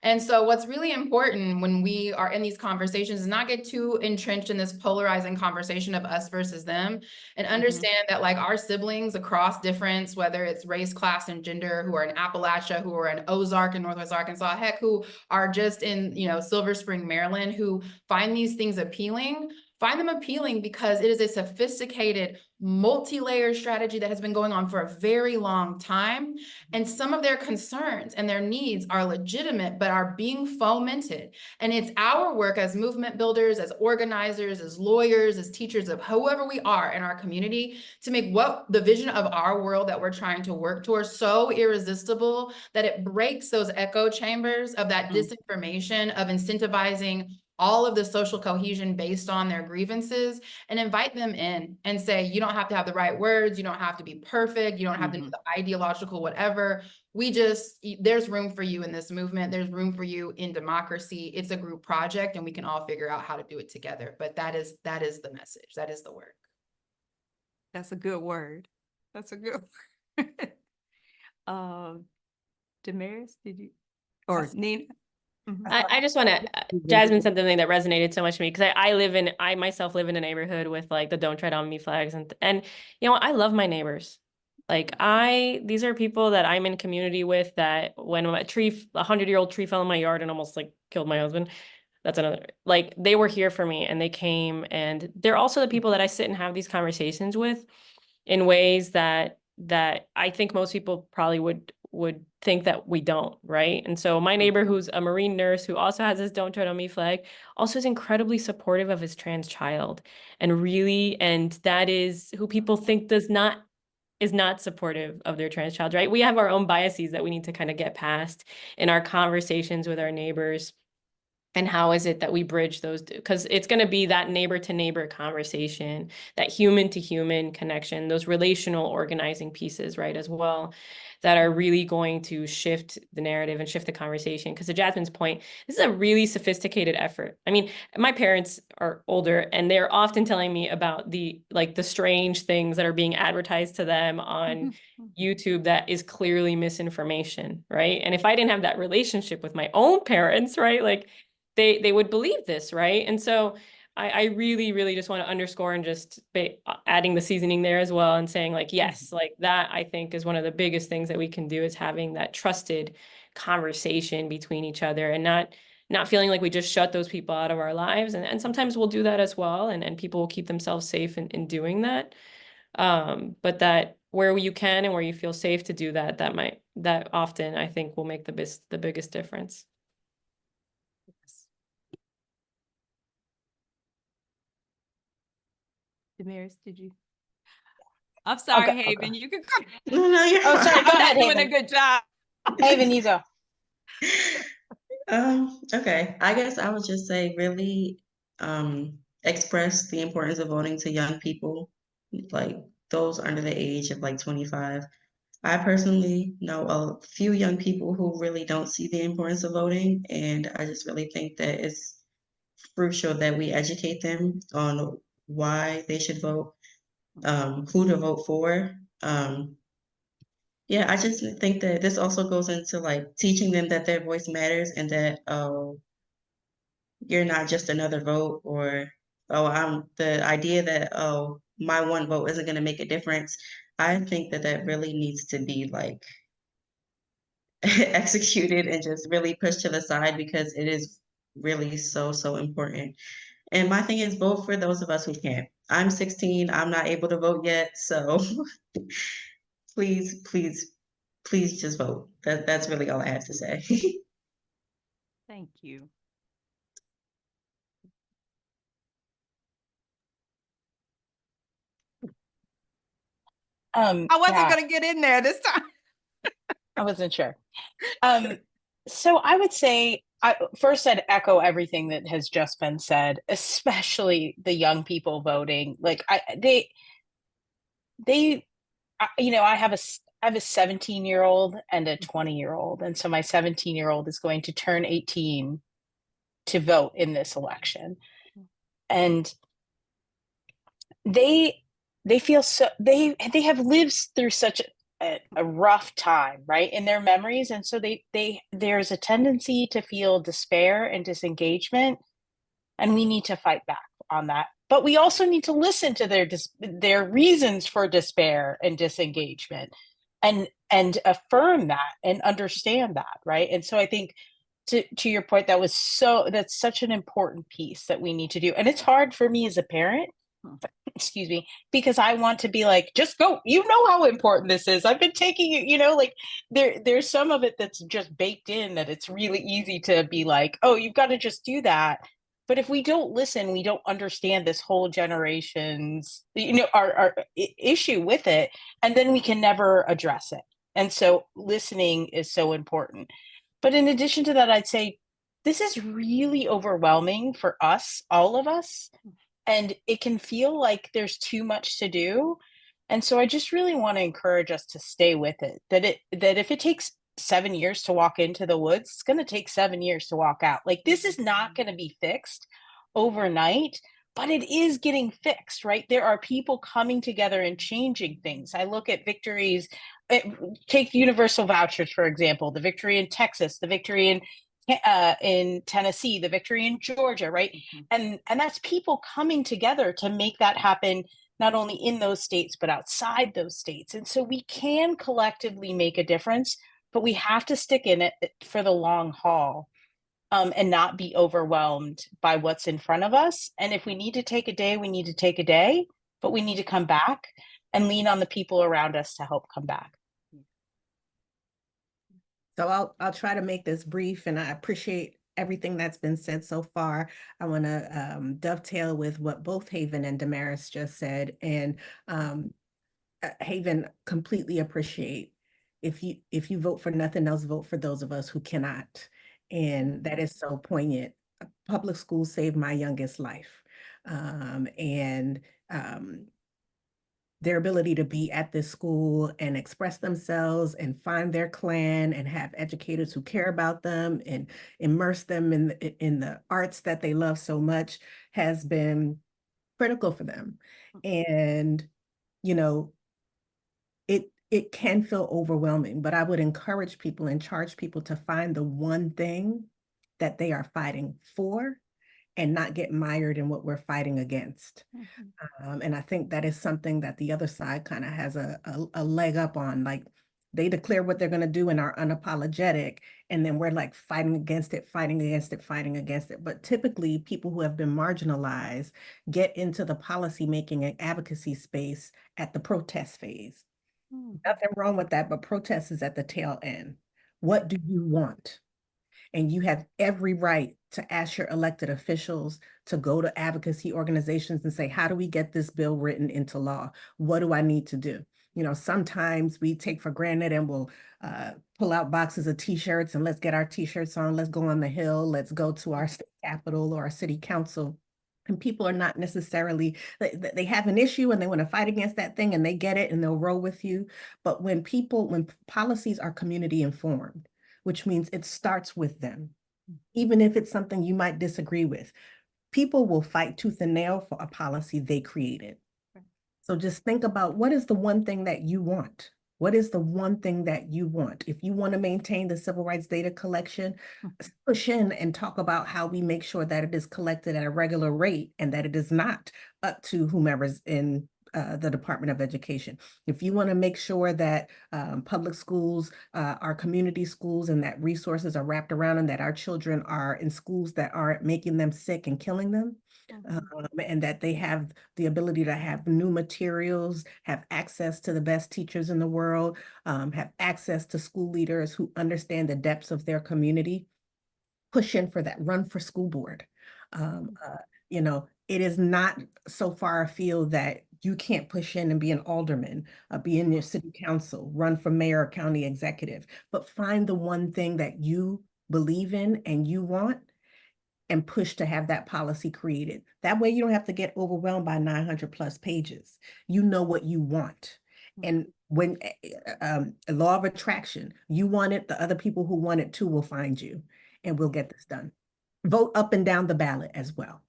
And so what's really important when we are in these conversations is not get too entrenched in this polarizing conversation of us versus them, and understand that, like, our siblings across difference, whether it's race, class, and gender, who are in Appalachia, who are in Ozark in Northwest Arkansas, heck, who are just in, you know, Silver Spring, Maryland, who find these things appealing, find them appealing because it is a sophisticated, multi-layered strategy that has been going on for a very long time. And some of their concerns and their needs are legitimate, but are being fomented. And it's our work as movement builders, as organizers, as lawyers, as teachers, of whoever we are in our community, to make what the vision of our world that we're trying to work towards so irresistible that it breaks those echo chambers of that disinformation, of incentivizing all of the social cohesion based on their grievances, and invite them in and say, you don't have to have the right words. You don't have to be perfect. You don't have to do the ideological whatever. There's room for you in this movement. There's room for you in democracy. It's a group project and we can all figure out how to do it together. But that is the message. That is the work. That's a good word. That's a good word. Damaris, did you, or Nina? I just want to, Jasmine said something that resonated so much to me, because I myself live in a neighborhood with like the "Don't Tread on Me" flags, and you know, I love my neighbors. Like these are people that I'm in community with, that when a 100-year-old tree fell in my yard and almost like killed my husband, that's another, like, they were here for me and they came, and they're also the people that I sit and have these conversations with in ways that I think most people probably would think that we don't, right? And so my neighbor, who's a Marine nurse, who also has this "Don't Tread on Me" flag, also is incredibly supportive of his trans child, and that is who people think is not supportive of their trans child, right? We have our own biases that we need to kind of get past in our conversations with our neighbors. And how is it that we bridge those? Because it's going to be that neighbor to neighbor conversation, that human to human connection, those relational organizing pieces, right, as well, that are really going to shift the narrative and shift the conversation. Because to Jasmine's point, this is a really sophisticated effort. I mean, my parents are older and they're often telling me about the strange things that are being advertised to them on YouTube that is clearly misinformation, right? And if I didn't have that relationship with my own parents, right, like, they would believe this, right? And so I really, really just want to underscore and just adding the seasoning there as well, and saying, like, yes, like, that I think is one of the biggest things that we can do, is having that trusted conversation between each other, and not feeling like we just shut those people out of our lives. And sometimes we'll do that as well, and people will keep themselves safe in doing that. But that where you can and where you feel safe to do that, that often I think will make the biggest difference. Damaris, did you? I'm sorry, Okay, Haven. okay. You can go. No, you're Oh, sorry. Go I'm ahead, not doing Haven. a good job. Haven, you go. Okay. I guess I would just say really express the importance of voting to young people. Like, those under the age of like 25. I personally know a few young people who really don't see the importance of voting, and I just really think that it's crucial that we educate them on why they should vote, who to vote for. Yeah, I just think that this also goes into like teaching them that their voice matters and that you're not just another vote, or I'm the idea that my one vote isn't going to make a difference. I think that that really needs to be like executed and just really pushed to the side because it is really so important. And my thing is vote for those of us who can. I'm 16, I'm not able to vote yet, so please just vote. That's really all I have to say. Thank you. I wasn't Yeah, going to get in there this time. I wasn't sure. So I would say, first I'd echo everything that has just been said, especially the young people voting. Like I have a 17-year-old and a 20-year-old, and so my 17-year-old is going to turn 18 to vote in this election, and they feel so they have lived through such a rough time, right, in their memories, and so there's a tendency to feel despair and disengagement, and we need to fight back on that. But we also need to listen to their reasons for despair and disengagement, and affirm that and understand that, right? And so I think to your point, that's such an important piece that we need to do, and it's hard for me as a parent. Excuse me, because I want to be like, just go, you know how important this is. I've been taking it, like there's some of it that's just baked in, that it's really easy to be like, oh, you've got to just do that. But if we don't listen, we don't understand this whole generation's, our issue with it, and then we can never address it. And so listening is so important. But in addition to that, I'd say this is really overwhelming for us, all of us, and it can feel like there's too much to do. And so I just really want to encourage us to stay with it, that if it takes 7 years to walk into the woods, it's going to take 7 years to walk out. Like, this is not going to be fixed overnight, but it is getting fixed, right? There are people coming together and changing things. I look at victories, take universal vouchers, for example, the victory in Texas, the victory in Tennessee, the victory in Georgia, right? And that's people coming together to make that happen, not only in those states, but outside those states. And so we can collectively make a difference, but we have to stick in it for the long haul, and not be overwhelmed by what's in front of us. And if we need to take a day, we need to take a day, but we need to come back and lean on the people around us to help come back. So I'll try to make this brief, and I appreciate everything that's been said so far. I want to dovetail with what both Haven and Damaris just said, and Haven, completely appreciate if you vote for nothing else, vote for those of us who cannot, and that is so poignant. Public schools saved my youngest life, and their ability to be at this school and express themselves and find their clan and have educators who care about them and immerse them in the arts that they love so much has been critical for them. And, it can feel overwhelming, but I would encourage people and charge people to find the one thing that they are fighting for and not get mired in what we're fighting against. And I think that is something that the other side kind of has a leg up on. Like, they declare what they're going to do and are unapologetic, and then we're like fighting against it. But typically people who have been marginalized get into the policy making and advocacy space at the protest phase. Nothing wrong with that, but protest is at the tail end. What do you want? And you have every right to ask your elected officials to go to advocacy organizations and say, how do we get this bill written into law? What do I need to do? Sometimes we take for granted and we'll pull out boxes of t-shirts and let's get our t-shirts on, let's go on the Hill, let's go to our state capitol or our city council. And people are not necessarily, they have an issue and they want to fight against that thing and they get it and they'll roll with you. But when policies are community informed, which means it starts with them, even if it's something you might disagree with, people will fight tooth and nail for a policy they created. So just think about, what is the one thing that you want? What is the one thing that you want? If you want to maintain the civil rights data collection, push in and talk about how we make sure that it is collected at a regular rate and that it is not up to whomever's in the Department of Education. If you want to make sure that public schools are community schools and that resources are wrapped around and that our children are in schools that aren't making them sick and killing them, and that they have the ability to have new materials, have access to the best teachers in the world, have access to school leaders who understand the depths of their community, push in for that, run for school board. You know, it is not so far afield that you can't push in and be an alderman, be in your city council, run for mayor or county executive, but find the one thing that you believe in and you want and push to have that policy created. That way you don't have to get overwhelmed by 900+ pages. You know what you want. And when law of attraction, you want it, the other people who want it too will find you, and we'll get this done. Vote up and down the ballot as well.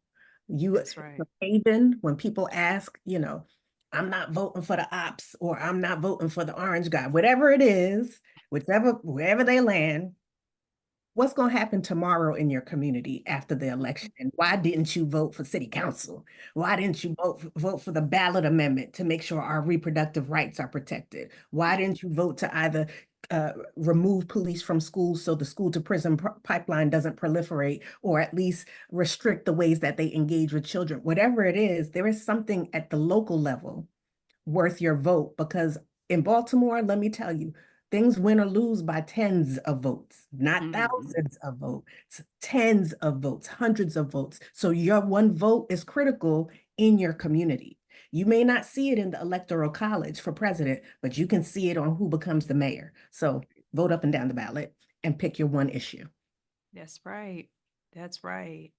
That's right. Even when people ask, you know, I'm not voting for the ops or I'm not voting for the orange guy, whatever it is, wherever they land, what's going to happen tomorrow in your community after the election? And why didn't you vote for city council? Why didn't you vote for the ballot amendment to make sure our reproductive rights are protected? Why didn't you vote to either remove police from schools so the school to prison pipeline doesn't proliferate, or at least restrict the ways that they engage with children? Whatever it is, there is something at the local level worth your vote, because in Baltimore, let me tell you, things win or lose by tens of votes, not thousands of votes, tens of votes, hundreds of votes. So your one vote is critical in your community. You may not see it in the electoral college for president, but you can see it on who becomes the mayor. So vote up and down the ballot and pick your one issue. That's right. That's right.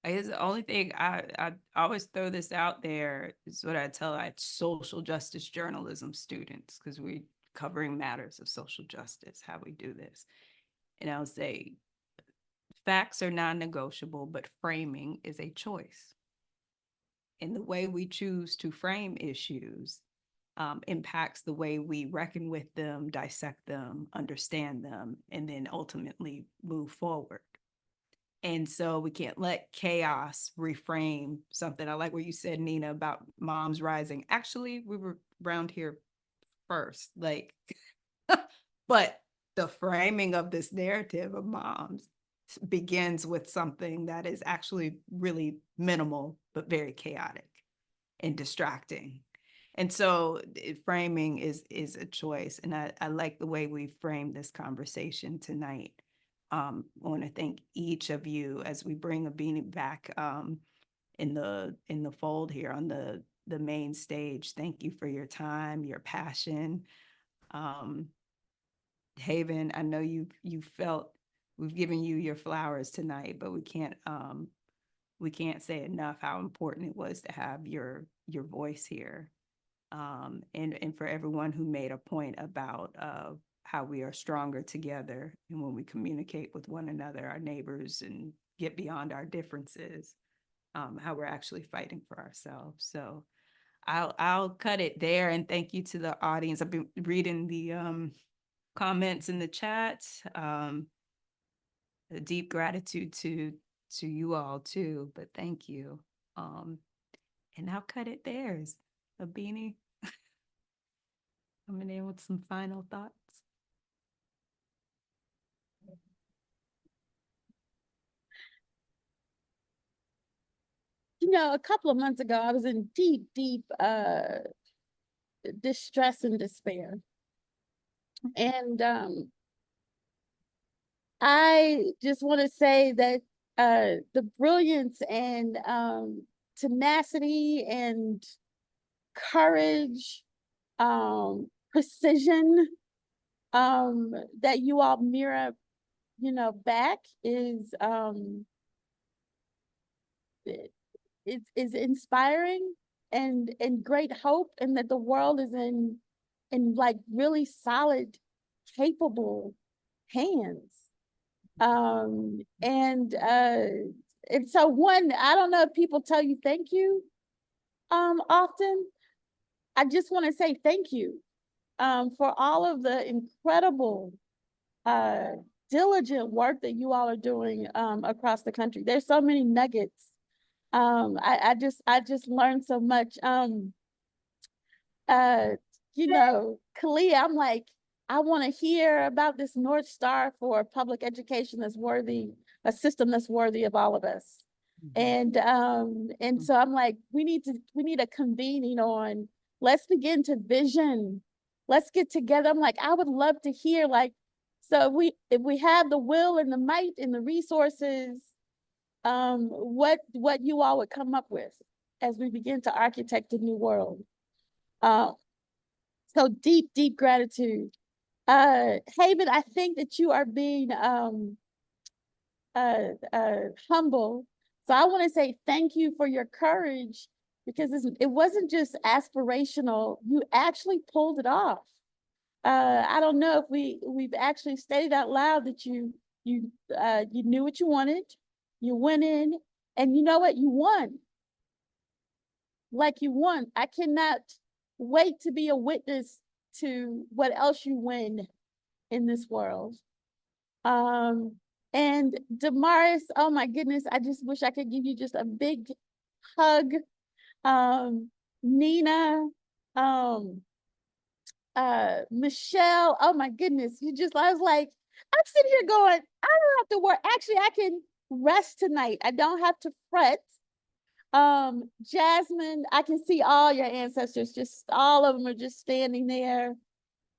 I guess the only thing I always throw this out there is what I tell our social justice journalism students, because we're covering matters of social justice, how we do this. And I'll say, facts are non-negotiable, but framing is a choice. And the way we choose to frame issues impacts the way we reckon with them, dissect them, understand them, and then ultimately move forward. And so we can't let chaos reframe something. I like what you said, Nina, about MomsRising. Actually, we were around here first, like, but the framing of this narrative of moms begins with something that is actually really minimal, but very chaotic and distracting. And so framing is a choice. And I like the way we framed this conversation tonight. I want to thank each of you as we bring Abeni back in the fold here on the main stage. Thank you for your time, your passion. Haven, I know you felt we've given you your flowers tonight, but we can't say enough how important it was to have your voice here. And for everyone who made a point about how we are stronger together, and when we communicate with one another, our neighbors, and get beyond our differences, how we're actually fighting for ourselves. So I'll cut it there, and thank you to the audience. I've been reading the comments in the chat. A deep gratitude to you all too, but thank you. And I'll cut it there. Abeni, coming in with some final thoughts. You know, a couple of months ago, I was in deep distress and despair. And I just want to say that the brilliance and tenacity and courage, precision that you all mirror, you know, back is is inspiring and great hope, and that the world is in like really solid, capable hands. And so one, I don't know if people tell you thank you often. I just want to say thank you for all of the incredible diligent work that you all are doing across the country. There's so many nuggets. I just learned so much. You know, Khalilah, I'm like, I want to hear about this North Star for public education that's worthy, a system that's worthy of all of us. And so I'm like, we need a convening on, let's begin to vision, let's get together. I'm like, I would love to hear, like, so if we have the will and the might and the resources, what you all would come up with as we begin to architect a new world. So deep gratitude. Haven, I think that you are being humble. So I want to say thank you for your courage, because it wasn't just aspirational. You actually pulled it off. I don't know if we've actually stated out loud that you knew what you wanted, you went in, and you know what, you won. Like, you won. I cannot wait to be a witness to what else you win in this world. And Damaris, oh my goodness, I just wish I could give you just a big hug. Nina, Michelle, oh my goodness, I was like, I'm sitting here going, I don't have to work. Actually, I can rest tonight. I don't have to fret. Jasmine, I can see all your ancestors, just all of them are just standing there.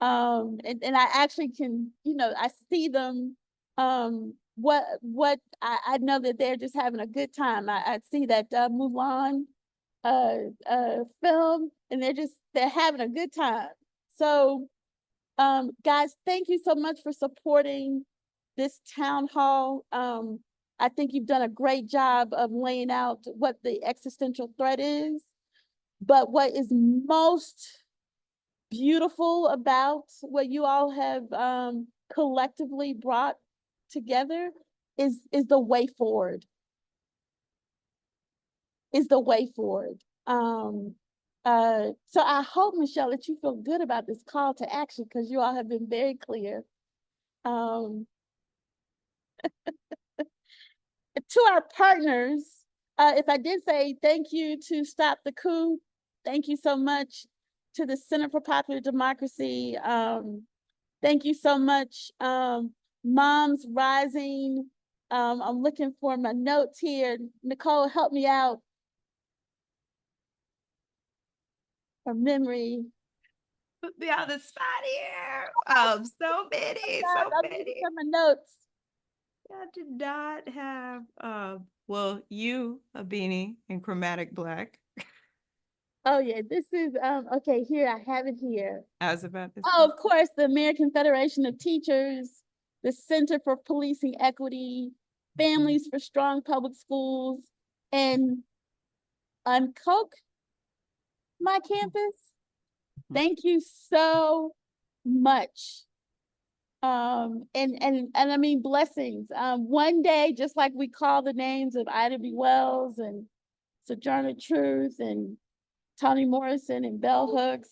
And I actually can, you know, I see them. What I know that they're just having a good time. I see that Mulan film, and they're having a good time. So guys, thank you so much for supporting this town hall. I think you've done a great job of laying out what the existential threat is, but what is most beautiful about what you all have collectively brought together is the way forward. So I hope, Michelle, that you feel good about this call to action, because you all have been very clear. To our partners, if I did say thank you to Stop the Coup, thank you so much. To the Center for Popular Democracy, thank you so much. MomsRising, I'm looking for my notes here. Nicole, help me out. Her memory. Put me on the spot here. So many. My notes. I did not have well, you, Abeni, in Chromatic Black. Oh yeah, this is okay, here, I have it here. I was about to Oh, of course, the American Federation of Teachers, the Center for Policing Equity, Families for Strong Public Schools, and UnKoch My Campus. Thank you so much. And I mean, blessings. One day, just like we call the names of Ida B. Wells and Sojourner Truth and Toni Morrison and Bell Hooks,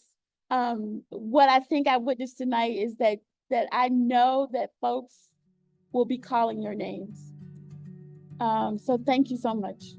what I think I witnessed tonight is that I know that folks will be calling your names. So thank you so much.